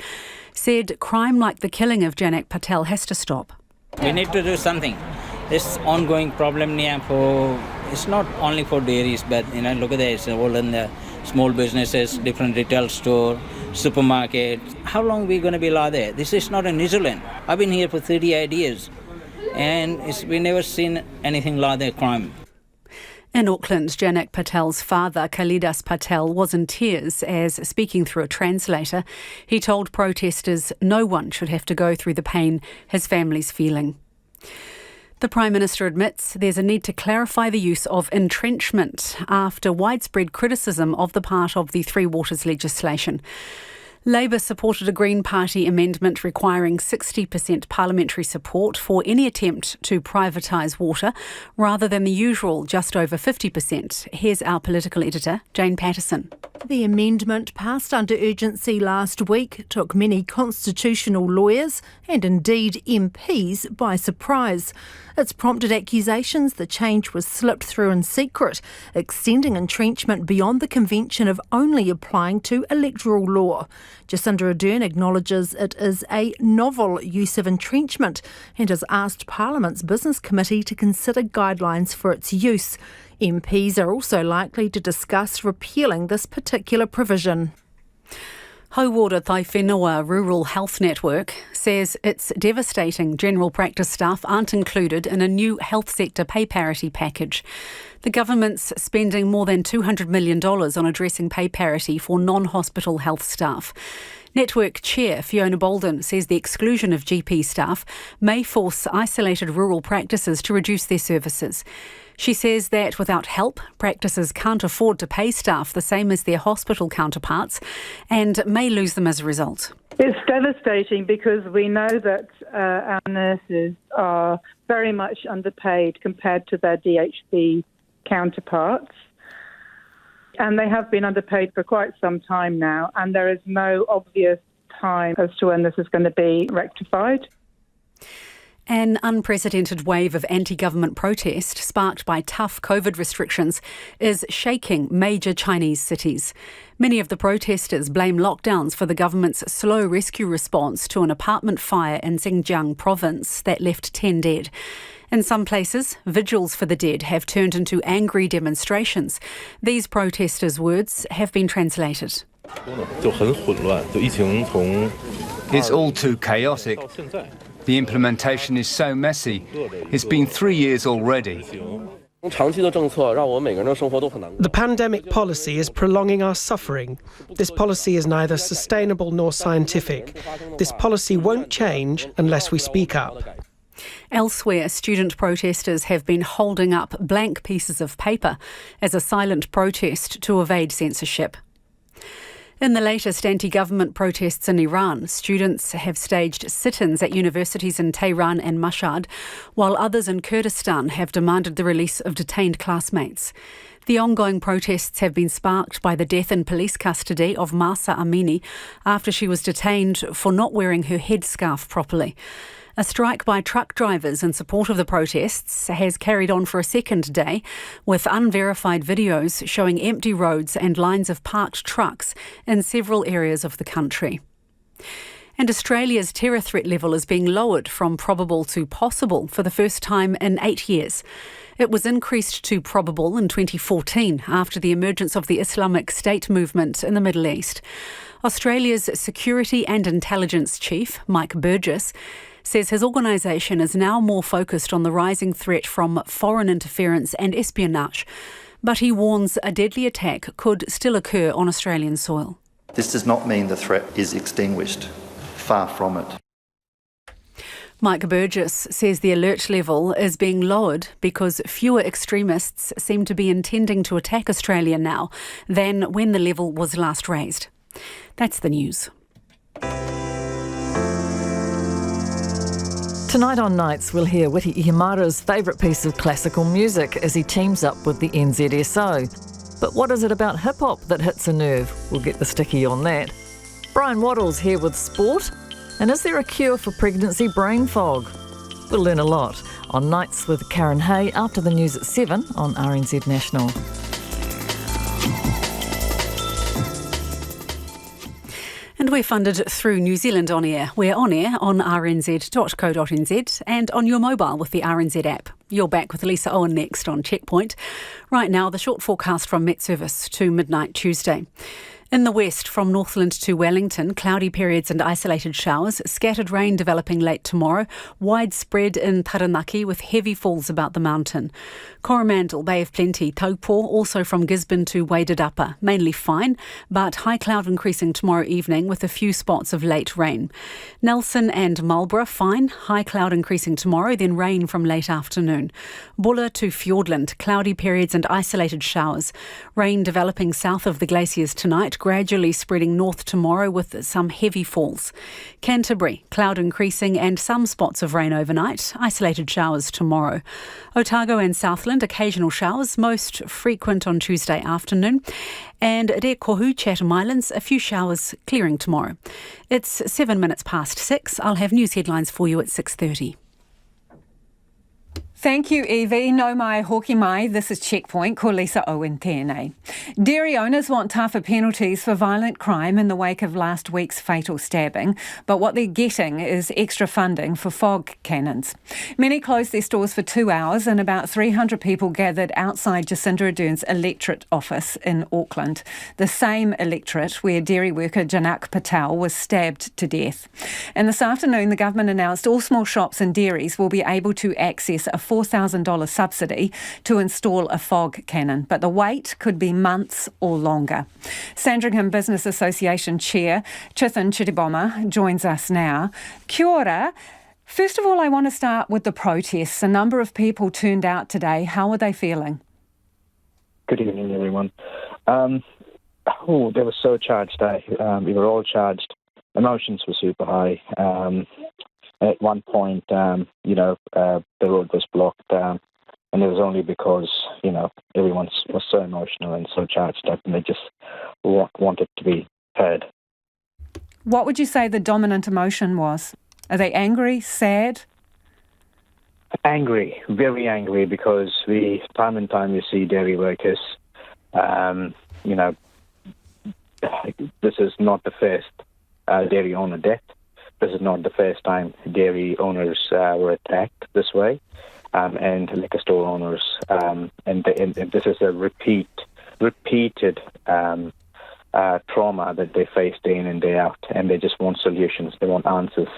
said crime like the killing of Janak Patel has to stop. We need to do something. This ongoing problem it's not only for dairies, but look at this, all in the small businesses, different retail store, supermarket. How long are we going to be like that? This is not in New Zealand. I've been here for 38 years and we never seen anything like that crime. In Auckland, Janak Patel's father, Kalidas Patel, was in tears as, speaking through a translator, he told protesters no one should have to go through the pain his family's feeling. The Prime Minister admits there's a need to clarify the use of entrenchment after widespread criticism of the part of the Three Waters legislation. Labour supported a Green Party amendment requiring 60% parliamentary support for any attempt to privatise water, rather than the usual just over 50%. Here's our political editor, Jane Patterson. The amendment, passed under urgency last week, took many constitutional lawyers and indeed MPs by surprise. It's prompted accusations the change was slipped through in secret, extending entrenchment beyond the convention of only applying to electoral law. Jacinda Ardern acknowledges it is a novel use of entrenchment and has asked Parliament's Business Committee to consider guidelines for its use. MPs are also likely to discuss repealing this particular provision. Hauora Tai Whenua Rural Health Network says it's devastating general practice staff aren't included in a new health sector pay parity package. The government's spending more than $200 million on addressing pay parity for non-hospital health staff. Network Chair Fiona Bolden says the exclusion of GP staff may force isolated rural practices to reduce their services. She says that without help, practices can't afford to pay staff the same as their hospital counterparts and may lose them as a result. It's devastating because we know that our nurses are very much underpaid compared to their DHB counterparts. And they have been underpaid for quite some time now, and there is no obvious time as to when this is going to be rectified. An unprecedented wave of anti-government protest sparked by tough COVID restrictions is shaking major Chinese cities. Many of the protesters blame lockdowns for the government's slow rescue response to an apartment fire in Xinjiang province that left 10 dead. In some places, vigils for the dead have turned into angry demonstrations. These protesters' words have been translated. It's all too chaotic. The implementation is so messy. It's been 3 years already. The pandemic policy is prolonging our suffering. This policy is neither sustainable nor scientific. This policy won't change unless we speak up. Elsewhere, student protesters have been holding up blank pieces of paper as a silent protest to evade censorship. In the latest anti-government protests in Iran, students have staged sit-ins at universities in Tehran and Mashhad, while others in Kurdistan have demanded the release of detained classmates. The ongoing protests have been sparked by the death in police custody of Mahsa Amini after she was detained for not wearing her headscarf properly. A strike by truck drivers in support of the protests has carried on for a second day, with unverified videos showing empty roads and lines of parked trucks in several areas of the country. And Australia's terror threat level is being lowered from probable to possible for the first time in 8 years. It was increased to probable in 2014 after the emergence of the Islamic State movement in the Middle East. Australia's Security and Intelligence Chief, Mike Burgess, says his organisation is now more focused on the rising threat from foreign interference and espionage, but he warns a deadly attack could still occur on Australian soil. This does not mean the threat is extinguished. Far from it. Mike Burgess says the alert level is being lowered because fewer extremists seem to be intending to attack Australia now than when the level was last raised. That's the news. Tonight on Nights, we'll hear Witi Ihimara's favourite piece of classical music as he teams up with the NZSO. But what is it about hip-hop that hits a nerve? We'll get the sticky on that. Brian Waddell's here with sport. And is there a cure for pregnancy brain fog? We'll learn a lot on Nights with Karen Hay after the news at 7 on RNZ National. And we're funded through New Zealand On Air. We're on air on rnz.co.nz and on your mobile with the RNZ app. You're back with Lisa Owen next on Checkpoint. Right now, the short forecast from Met Service to midnight Tuesday. In the west, from Northland to Wellington, cloudy periods and isolated showers, scattered rain developing late tomorrow, widespread in Taranaki with heavy falls about the mountain. Coromandel, Bay of Plenty, Taupo, also from Gisborne to Wairarapa, mainly fine, but high cloud increasing tomorrow evening with a few spots of late rain. Nelson and Marlborough, fine, high cloud increasing tomorrow, then rain from late afternoon. Buller to Fiordland, cloudy periods and isolated showers. Rain developing south of the glaciers tonight, gradually spreading north tomorrow with some heavy falls. Canterbury, cloud increasing and some spots of rain overnight, isolated showers tomorrow. Otago and Southland, occasional showers, most frequent on Tuesday afternoon. And Rekohu, Chatham Islands, a few showers clearing tomorrow. It's 7 minutes past 6. I'll have news headlines for you at 6:30. Thank you, Evie. No mai hoki mai. This is Checkpoint. Ko Lisa Owen tēnei. Dairy owners want tougher penalties for violent crime in the wake of last week's fatal stabbing, but what they're getting is extra funding for fog cannons. Many closed their stores for 2 hours and about 300 people gathered outside Jacinda Ardern's electorate office in Auckland, the same electorate where dairy worker Janak Patel was stabbed to death. And this afternoon, the government announced all small shops and dairies will be able to access a $4,000 subsidy to install a fog cannon, but the wait could be months or longer. Sandringham Business Association Chair Chithan Chitiboma joins us now. Kia ora. First of all, I want to start with the protests. A number of people turned out today. How are they feeling? Good evening, everyone. They were so charged today. We were all charged. Emotions were super high. At one point, the road was blocked, and it was only because, everyone was so emotional and so charged up, and they just wanted to be heard. What would you say the dominant emotion was? Are they angry, sad? Angry, very angry, because time and time we see dairy workers, this is not the first dairy owner death. This is not the first time dairy owners were attacked this way, and liquor store owners, and this is a repeated trauma that they face day in and day out, and they just want solutions, they want answers.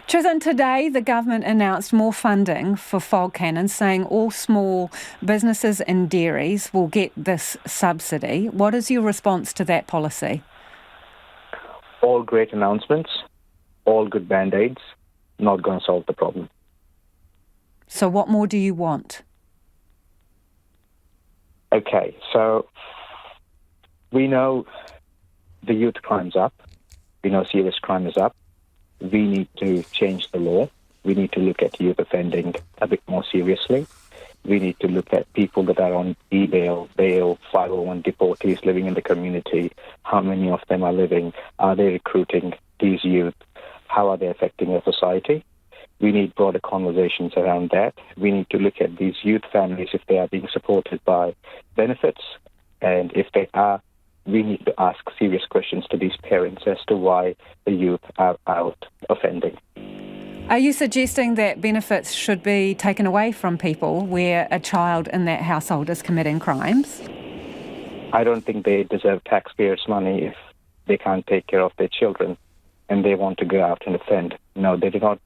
Tristan, today the government announced more funding for fog cannons, saying all small businesses and dairies will get this subsidy. What is your response to that policy? All great announcements, all good band-aids, not going to solve the problem. So what more do you want? Okay, so we know the youth crime's up. We know serious crime is up. We need to change the law. We need to look at youth offending a bit more seriously. We need to look at people that are on e-bail, bail, 501 deportees living in the community. How many of them are living? Are they recruiting these youth? How are they affecting our society? We need broader conversations around that. We need to look at these youth families, if they are being supported by benefits, and if they are, we need to ask serious questions to these parents as to why the youth are out offending. Are you suggesting that benefits should be taken away from people where a child in that household is committing crimes? I don't think they deserve taxpayers' money if they can't take care of their children and they want to go out and offend. No, they do not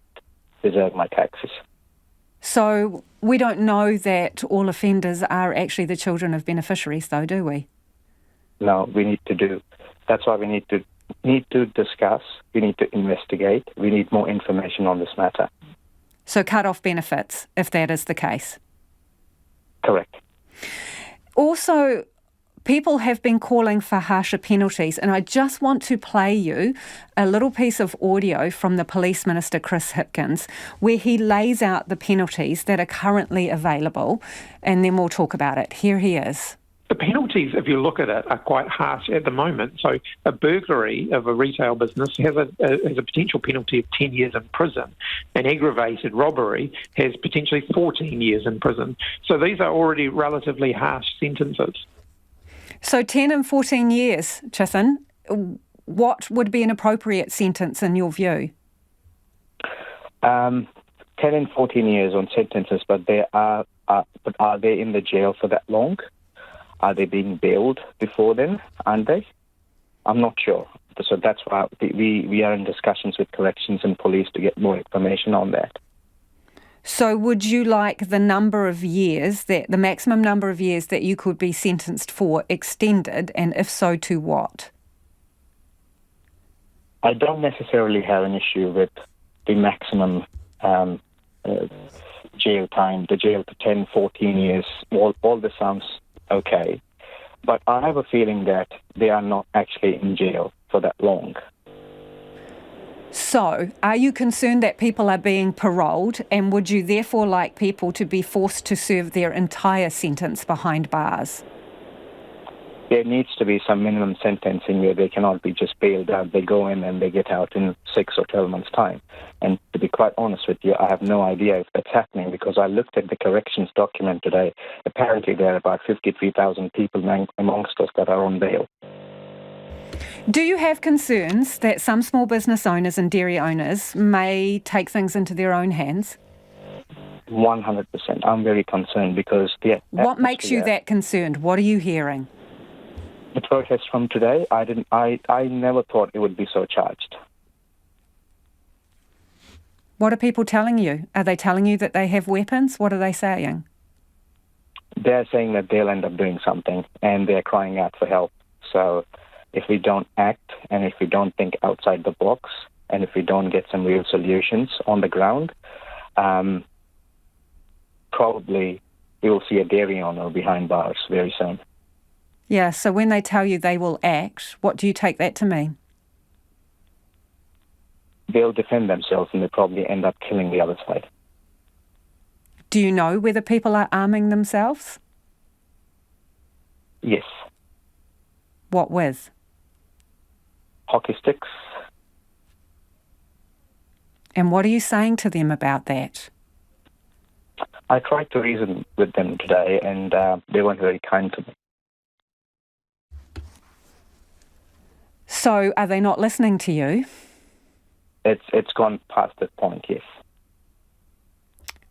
deserve my taxes. So we don't know that all offenders are actually the children of beneficiaries, though, do we? No, we need to do. That's why we need to discuss. We need to investigate. We need more information on this matter. So cut off benefits, if that is the case. Correct. Also, people have been calling for harsher penalties, and I just want to play you a little piece of audio from the Police Minister, Chris Hipkins, where he lays out the penalties that are currently available, and then we'll talk about it. Here he is. The penalties, if you look at it, are quite harsh at the moment. So a burglary of a retail business has a potential penalty of 10 years in prison. An aggravated robbery has potentially 14 years in prison. So these are already relatively harsh sentences. So 10 and 14 years, Tristan, what would be an appropriate sentence in your view? 10 and 14 years on sentences, but are they in the jail for that long? Are they being bailed before then, aren't they? I'm not sure. So that's why we are in discussions with corrections and police to get more information on that. So would you like the number of years, the maximum number of years that you could be sentenced for extended, and if so, to what? I don't necessarily have an issue with the maximum jail time, the jail to 10, 14 years. All this sounds okay, but I have a feeling that they are not actually in jail for that long. So, are you concerned that people are being paroled, and would you therefore like people to be forced to serve their entire sentence behind bars? There needs to be some minimum sentencing where they cannot be just bailed out. They go in and they get out in 6 or 12 months' time. And to be quite honest with you, I have no idea if that's happening, because I looked at the corrections document today. Apparently there are about 53,000 people amongst us that are on bail. Do you have concerns that some small business owners and dairy owners may take things into their own hands? 100%. I'm very concerned because... What makes you that concerned? What are you hearing? The protest from today, I never thought it would be so charged. What are people telling you? Are they telling you that they have weapons? What are they saying? They're saying that they'll end up doing something, and they're crying out for help. So if we don't act, and if we don't think outside the box, and if we don't get some real solutions on the ground, probably we will see a dairy owner behind bars very soon. Yeah, so when they tell you they will act, what do you take that to mean? They'll defend themselves and they'll probably end up killing the other side. Do you know whether people are arming themselves? Yes. What with? Hockey sticks. And what are you saying to them about that? I tried to reason with them today, and they weren't very kind to me. So are they not listening to you? It's gone past that point, yes.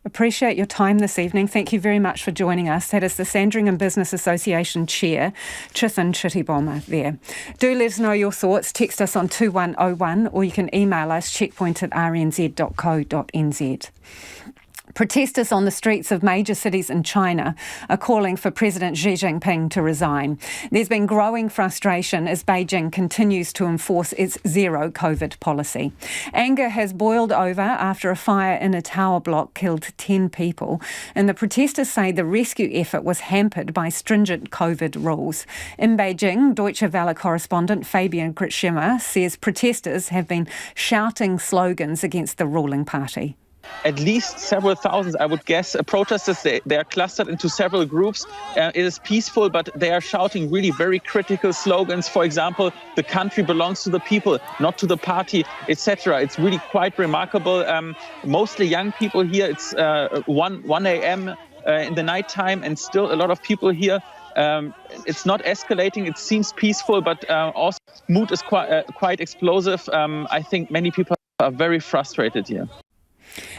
Appreciate your time this evening. Thank you very much for joining us. That is the Sandringham Business Association Chair, Chithin Chitiboma there. Do let us know your thoughts. Text us on 2101 or you can email us checkpoint@rnz.co.nz. Protesters on the streets of major cities in China are calling for President Xi Jinping to resign. There's been growing frustration as Beijing continues to enforce its zero COVID policy. Anger has boiled over after a fire in a tower block killed 10 people, and the protesters say the rescue effort was hampered by stringent COVID rules. In Beijing, Deutsche Welle correspondent Fabian Kritschimmer says protesters have been shouting slogans against the ruling party. At least several thousands, I would guess, protesters. They are clustered into several groups. It is peaceful, but they are shouting really very critical slogans. For example, the country belongs to the people, not to the party, etc. It's really quite remarkable. Mostly young people here. It's 1 a.m. In the nighttime, and still a lot of people here. It's not escalating. It seems peaceful, but also mood is quite explosive. I think many people are very frustrated here.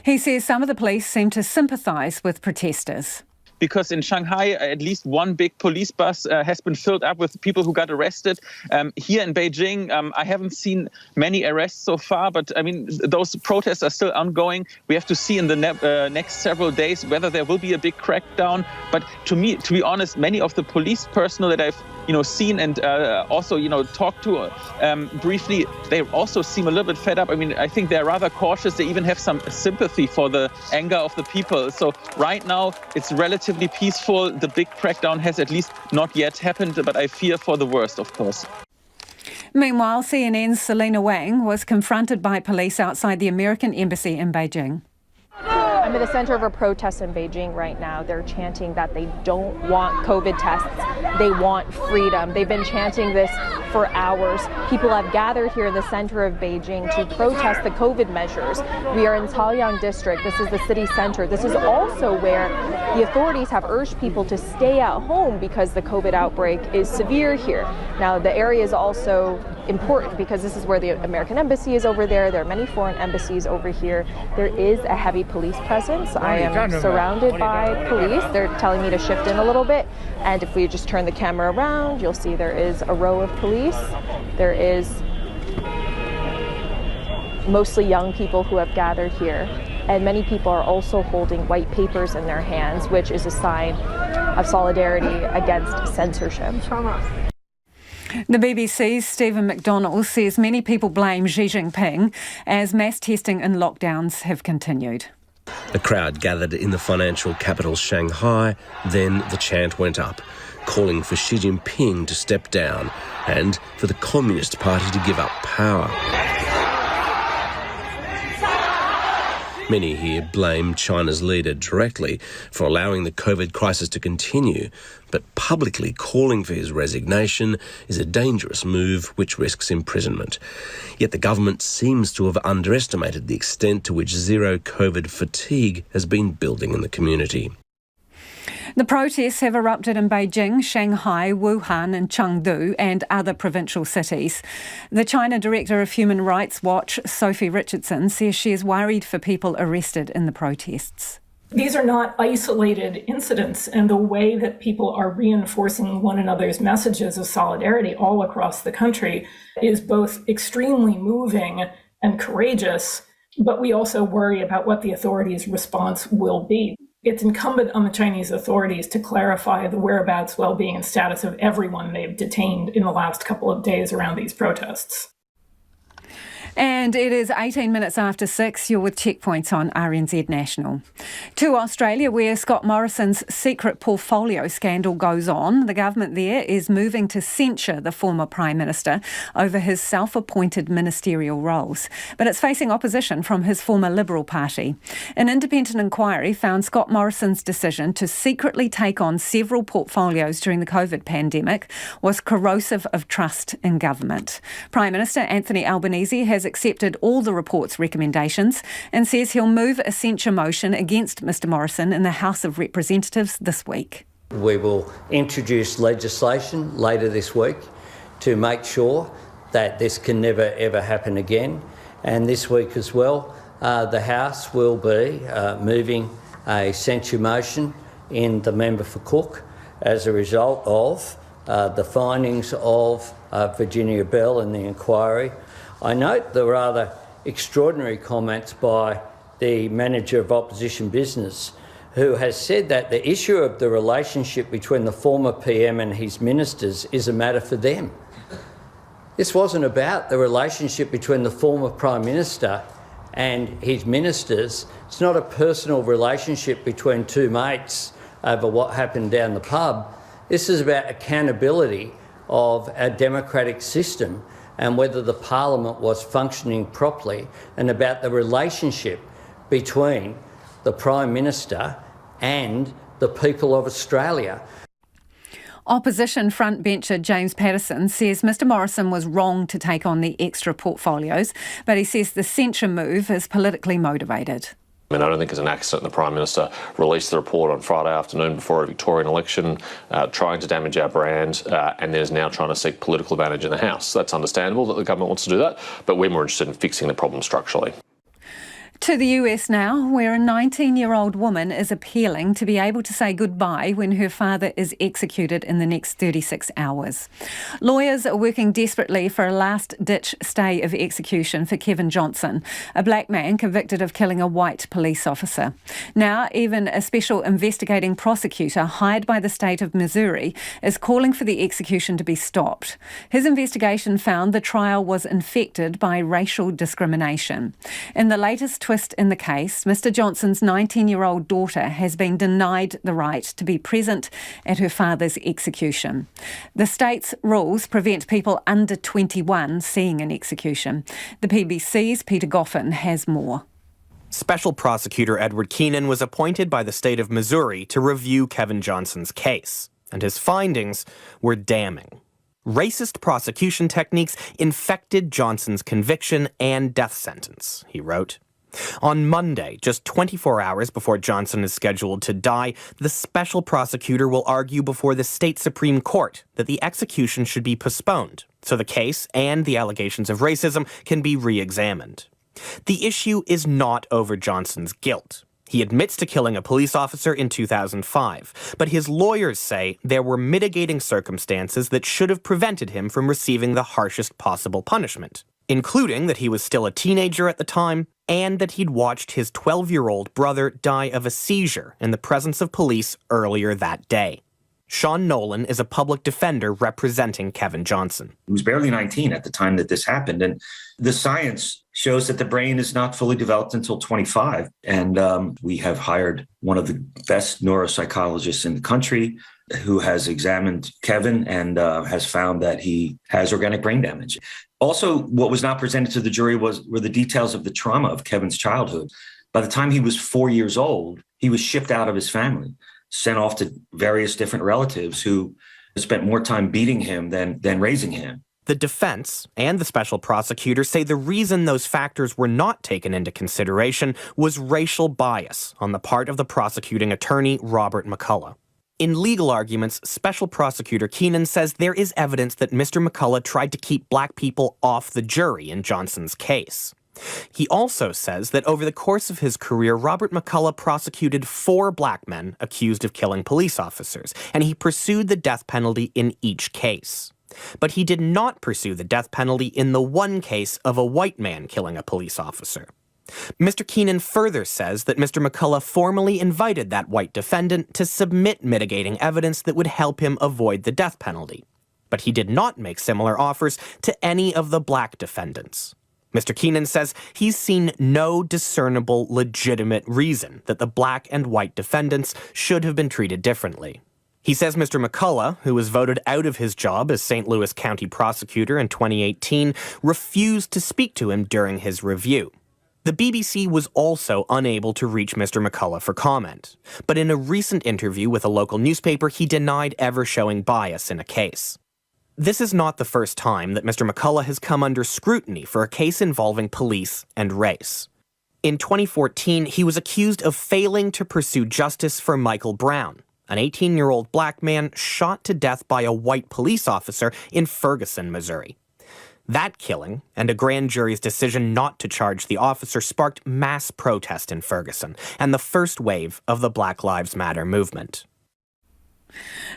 He says some of the police seem to sympathise with protesters. Because in Shanghai, at least one big police bus has been filled up with people who got arrested. Here in Beijing, I haven't seen many arrests so far, but I mean, those protests are still ongoing. We have to see in the next several days whether there will be a big crackdown. But to be honest, many of the police personnel that I've seen and also talked to briefly, they also seem a little bit fed up. I mean, I think they're rather cautious. They even have some sympathy for the anger of the people. So right now, it's relatively peaceful. The big crackdown has at least not yet happened, but I fear for the worst, of course. Meanwhile, CNN's Selena Wang was confronted by police outside the American embassy in Beijing. I'm in the center of a protest in Beijing right now. They're chanting that they don't want COVID tests. They want freedom. They've been chanting this for hours. People have gathered here in the center of Beijing to protest the COVID measures. We are in Taoyang district. This is the city center. This is also where the authorities have urged people to stay at home because the COVID outbreak is severe here. Now, the area is also important because this is where the American embassy is over there. There are many foreign embassies over here. There is a heavy police presence. I am surrounded by police. They're telling me to shift in a little bit. And if we just turn the camera around, you'll see there is a row of police. There is mostly young people who have gathered here. And many people are also holding white papers in their hands, which is a sign of solidarity against censorship. The BBC's Stephen McDonnell says many people blame Xi Jinping as mass testing and lockdowns have continued. The crowd gathered in the financial capital Shanghai, then the chant went up, calling for Xi Jinping to step down and for the Communist Party to give up power. Many here blame China's leader directly for allowing the COVID crisis to continue, but publicly calling for his resignation is a dangerous move which risks imprisonment. Yet the government seems to have underestimated the extent to which zero COVID fatigue has been building in the community. The protests have erupted in Beijing, Shanghai, Wuhan and Chengdu and other provincial cities. The China Director of Human Rights Watch, Sophie Richardson, says she is worried for people arrested in the protests. These are not isolated incidents, and the way that people are reinforcing one another's messages of solidarity all across the country is both extremely moving and courageous, but we also worry about what the authorities' response will be. It's incumbent on the Chinese authorities to clarify the whereabouts, well-being, and status of everyone they've detained in the last couple of days around these protests. And it is 18 minutes after 6. You're with Checkpoints on RNZ National. To Australia, where Scott Morrison's secret portfolio scandal goes on, the government there is moving to censure the former Prime Minister over his self-appointed ministerial roles. But it's facing opposition from his former Liberal Party. An independent inquiry found Scott Morrison's decision to secretly take on several portfolios during the COVID pandemic was corrosive of trust in government. Prime Minister Anthony Albanese has has accepted all the report's recommendations and says he'll move a censure motion against Mr Morrison in the House of Representatives this week. We will introduce legislation later this week to make sure that this can never ever happen again. And this week as well, the House will be moving a censure motion in the member for Cook as a result of the findings of Virginia Bell in the inquiry. I note the rather extraordinary comments by the manager of opposition business, who has said that the issue of the relationship between the former PM and his ministers is a matter for them. This wasn't about the relationship between the former Prime Minister and his ministers. It's not a personal relationship between two mates over what happened down the pub. This is about accountability of our democratic system and whether the Parliament was functioning properly, and about the relationship between the Prime Minister and the people of Australia. Opposition frontbencher James Patterson says Mr Morrison was wrong to take on the extra portfolios, but he says the censure move is politically motivated. I mean, I don't think it's an accident the Prime Minister released the report on Friday afternoon before a Victorian election, trying to damage our brand, and is now trying to seek political advantage in the House. That's understandable that the government wants to do that, but we're more interested in fixing the problem structurally. To the US now, where a 19-year-old woman is appealing to be able to say goodbye when her father is executed in the next 36 hours. Lawyers are working desperately for a last-ditch stay of execution for Kevin Johnson, a black man convicted of killing a white police officer. Now, even a special investigating prosecutor hired by the state of Missouri is calling for the execution to be stopped. His investigation found the trial was infected by racial discrimination. In the latest twist in the case, Mr Johnson's 19-year-old daughter has been denied the right to be present at her father's execution. The state's rules prevent people under 21 seeing an execution. The PBC's Peter Goffin has more. Special Prosecutor Edward Keenan was appointed by the state of Missouri to review Kevin Johnson's case, and his findings were damning. Racist prosecution techniques infected Johnson's conviction and death sentence, he wrote. On Monday, just 24 hours before Johnson is scheduled to die, the special prosecutor will argue before the state Supreme Court that the execution should be postponed, so the case and the allegations of racism can be re-examined. The issue is not over Johnson's guilt. He admits to killing a police officer in 2005, but his lawyers say there were mitigating circumstances that should have prevented him from receiving the harshest possible punishment, including that he was still a teenager at the time and that he'd watched his 12-year-old brother die of a seizure in the presence of police earlier that day. Sean Nolan is a public defender representing Kevin Johnson. He was barely 19 at the time that this happened, and the science shows that the brain is not fully developed until 25. And we have hired one of the best neuropsychologists in the country who has examined Kevin and has found that he has organic brain damage. Also, what was not presented to the jury were the details of the trauma of Kevin's childhood. By the time he was 4 years old, he was shipped out of his family, sent off to various different relatives who spent more time beating him than raising him. The defense and the special prosecutor say the reason those factors were not taken into consideration was racial bias on the part of the prosecuting attorney, Robert McCullough. In legal arguments, Special Prosecutor Keenan says there is evidence that Mr. McCullough tried to keep black people off the jury in Johnson's case. He also says that over the course of his career, Robert McCullough prosecuted 4 black men accused of killing police officers, and he pursued the death penalty in each case. But he did not pursue the death penalty in the one case of a white man killing a police officer. Mr. Keenan further says that Mr. McCullough formally invited that white defendant to submit mitigating evidence that would help him avoid the death penalty. But he did not make similar offers to any of the black defendants. Mr. Keenan says he's seen no discernible, legitimate reason that the black and white defendants should have been treated differently. He says Mr. McCullough, who was voted out of his job as St. Louis County Prosecutor in 2018, refused to speak to him during his review. The BBC was also unable to reach Mr. McCullough for comment, but in a recent interview with a local newspaper, he denied ever showing bias in a case. This is not the first time that Mr. McCullough has come under scrutiny for a case involving police and race. In 2014, he was accused of failing to pursue justice for Michael Brown, an 18-year-old black man shot to death by a white police officer in Ferguson, Missouri. That killing and a grand jury's decision not to charge the officer sparked mass protest in Ferguson and the first wave of the Black Lives Matter movement.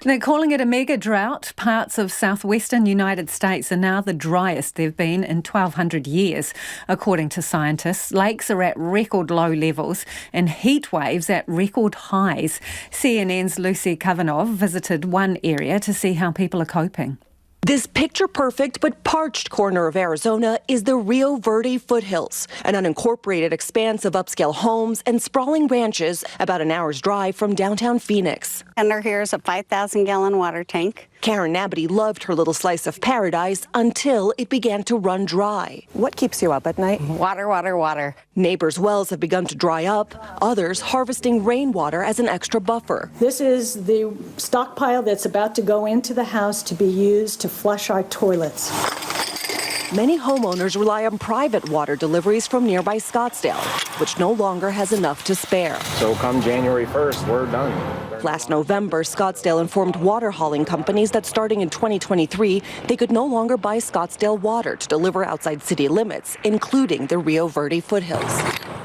They're calling it a mega drought. Parts of southwestern United States are now the driest they've been in 1,200 years. According to scientists, lakes are at record low levels and heat waves at record highs. CNN's Lucy Kavanagh visited one area to see how people are coping. This picture-perfect but parched corner of Arizona is the Rio Verde foothills, an unincorporated expanse of upscale homes and sprawling ranches about an hour's drive from downtown Phoenix. Under here is a 5,000-gallon water tank. Karen Nabity loved her little slice of paradise until it began to run dry. What keeps you up at night? Water, water, water. Neighbors' wells have begun to dry up, others harvesting rainwater as an extra buffer. This is the stockpile that's about to go into the house to be used to flush our toilets. Many homeowners rely on private water deliveries from nearby Scottsdale, which no longer has enough to spare. So come January 1st, we're done. Last November, Scottsdale informed water hauling companies that starting in 2023, they could no longer buy Scottsdale water to deliver outside city limits, including the Rio Verde foothills.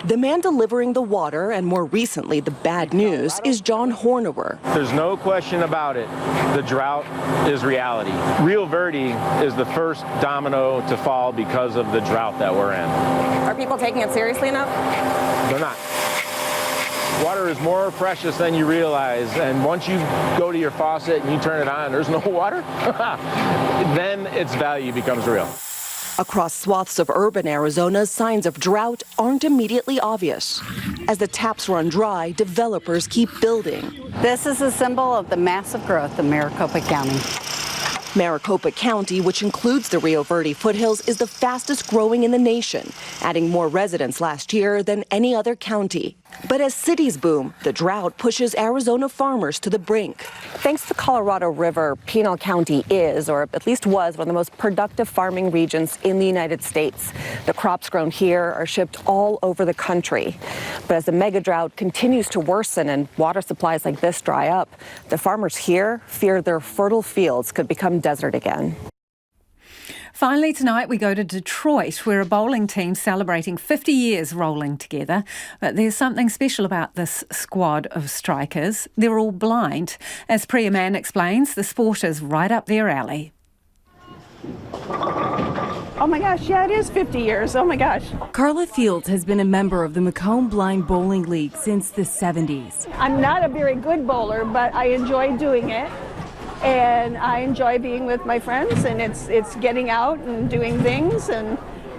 The man delivering the water, and more recently the bad news, is John Hornewer. There's no question about it. The drought is reality. Rio Verde is the first domino to fall because of the drought that we're in. Are people taking it seriously enough? They're not. Water is more precious than you realize, and once you go to your faucet and you turn it on, there's no water, then its value becomes real. Across swaths of urban Arizona, signs of drought aren't immediately obvious. As the taps run dry, developers keep building. This is a symbol of the massive growth of Maricopa County. Maricopa County, which includes the Rio Verde foothills, is the fastest growing in the nation, adding more residents last year than any other county. But as cities boom, the drought pushes Arizona farmers to the brink. Thanks to the Colorado River, Pinal County is, or at least was, one of the most productive farming regions in the United States. The crops grown here are shipped all over the country. But as the mega drought continues to worsen and water supplies like this dry up, the farmers here fear their fertile fields could become desert again. Finally tonight we go to Detroit, where a bowling team celebrating 50 years rolling together. But there's something special about this squad of strikers. They're all blind. As Priya Mann explains, the sport is right up their alley. Oh my gosh, yeah, it is 50 years. Oh my gosh. Carla Fields has been a member of the Macomb Blind Bowling League since the 70s. I'm not a very good bowler, but I enjoy doing it. And I enjoy being with my friends, and it's getting out and doing things and,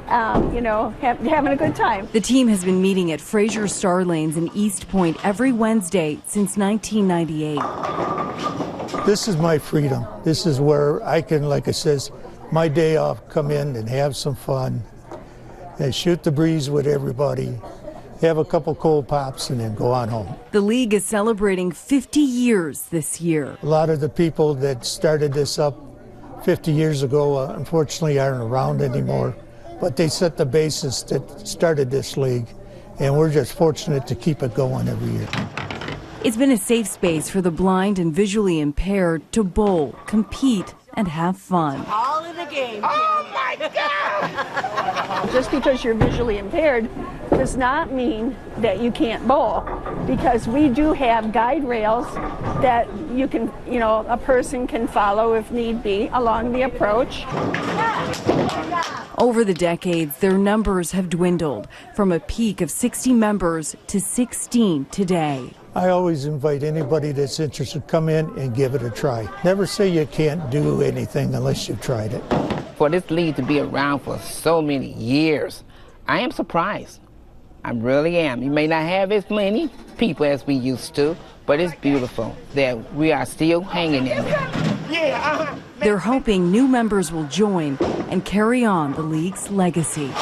having a good time. The team has been meeting at Fraser Star Lanes in East Point every Wednesday since 1998. This is my freedom. This is where I can, like I says, my day off, come in and have some fun and shoot the breeze with everybody. Have a couple cold pops and then go on home. The league is celebrating 50 years this year. A lot of the people that started this up 50 years ago, unfortunately, aren't around anymore. But they set the basis that started this league, and we're just fortunate to keep it going every year. It's been a safe space for the blind and visually impaired to bowl, compete, and have fun. All in the game. Oh my God! Just because you're visually impaired does not mean that you can't bowl, because we do have guide rails that you can, a person can follow if need be along the approach. Over the decades, their numbers have dwindled from a peak of 60 members to 16 today. I always invite anybody that's interested to come in and give it a try. Never say you can't do anything unless you've tried it. For this league to be around for so many years, I am surprised. I really am. You may not have as many people as we used to, but it's beautiful that we are still hanging in there. They're hoping new members will join and carry on the league's legacy.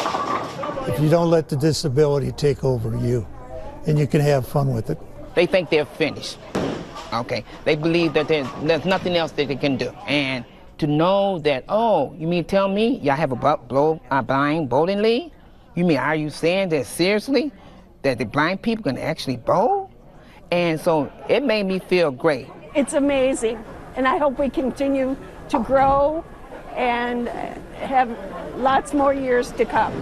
If you don't let the disability take over you, and you can have fun with it. They think they're finished. Okay. They believe that there's nothing else that they can do. And to know that, oh, you mean tell me y'all have a blind bowling league? You mean, are you saying that seriously, that the blind people can actually bowl? And so it made me feel great. It's amazing, and I hope we continue to grow and have lots more years to come.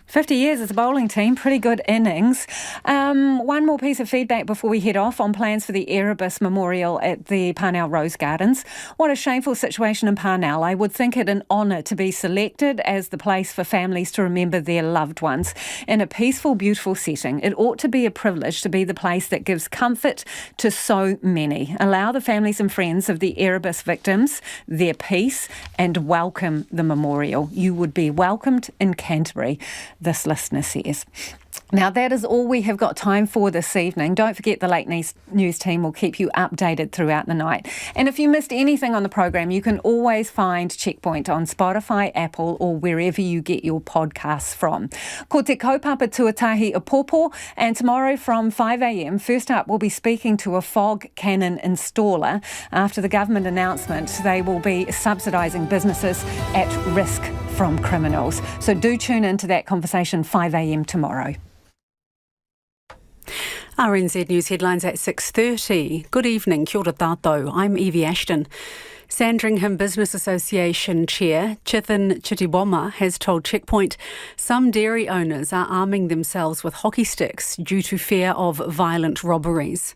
50 years as a bowling team, pretty good innings. One more piece of feedback before we head off on plans for the Erebus Memorial at the Parnell Rose Gardens. What a shameful situation in Parnell. I would think it an honour to be selected as the place for families to remember their loved ones in a peaceful, beautiful setting. It ought to be a privilege to be the place that gives comfort to so many. Allow the families and friends of the Erebus victims their peace and welcome the memorial. You would be welcomed in Canterbury, this listener says. Now, that is all we have got time for this evening. Don't forget the Late News team will keep you updated throughout the night. And if you missed anything on the program, you can always find Checkpoint on Spotify, Apple or wherever you get your podcasts from. Ko te kaupapa tuatahi a pōpō, and tomorrow from 5 a.m, first up we'll be speaking to a fog cannon installer after the government announcement they will be subsidising businesses at risk from criminals. So do tune into that conversation 5 a.m. tomorrow. RNZ News headlines at 6:30. Good evening, kia ora tātou. I'm Evie Ashton. Sandringham Business Association Chair Chithin Chitiboma has told Checkpoint some dairy owners are arming themselves with hockey sticks due to fear of violent robberies.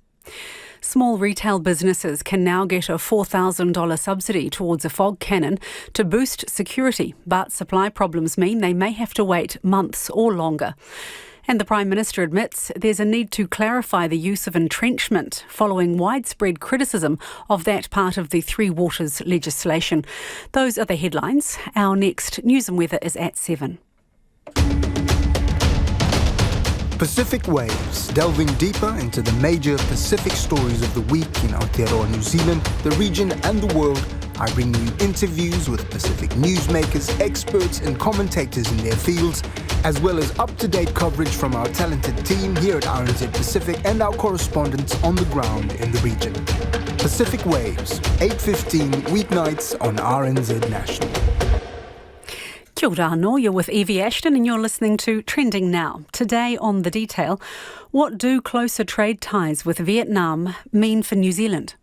Small retail businesses can now get a $4,000 subsidy towards a fog cannon to boost security, but supply problems mean they may have to wait months or longer. And the Prime Minister admits there's a need to clarify the use of entrenchment following widespread criticism of that part of the Three Waters legislation. Those are the headlines. Our next News and Weather is at 7. Pacific Waves, delving deeper into the major Pacific stories of the week in Aotearoa, New Zealand, the region and the world. I bring you interviews with Pacific newsmakers, experts and commentators in their fields, as well as up-to-date coverage from our talented team here at RNZ Pacific and our correspondents on the ground in the region. Pacific Waves, 8:15 weeknights on RNZ National. Kia ora anō, you're with Evie Ashton and you're listening to Trending Now. Today on The Detail, what do closer trade ties with Vietnam mean for New Zealand?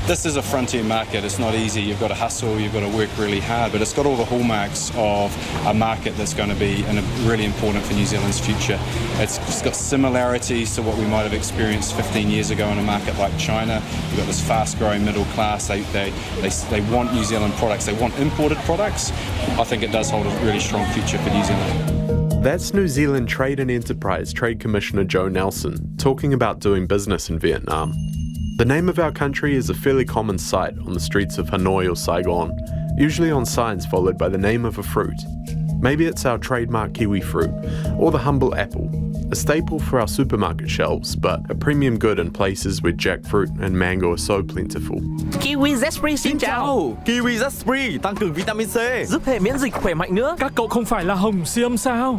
This is a frontier market. It's not easy. You've got to hustle, you've got to work really hard, but it's got all the hallmarks of a market that's going to be really important for New Zealand's future. It's got similarities to what we might have experienced 15 years ago in a market like China. You've got this fast-growing middle class. They want New Zealand products. They want imported products. I think it does hold a really strong future for New Zealand. That's New Zealand Trade and Enterprise Trade Commissioner Joe Nelson talking about doing business in Vietnam. The name of our country is a fairly common sight on the streets of Hanoi or Saigon, usually on signs followed by the name of a fruit. Maybe it's our trademark kiwi fruit, or the humble apple, a staple for our supermarket shelves, but a premium good in places where jackfruit and mango are so plentiful. Kiwi Zespri xin chào. Kiwi Zespri tăng cường vitamin C, giúp hệ miễn dịch khỏe mạnh nữa. Các cậu không phải là hồng xiêm sao?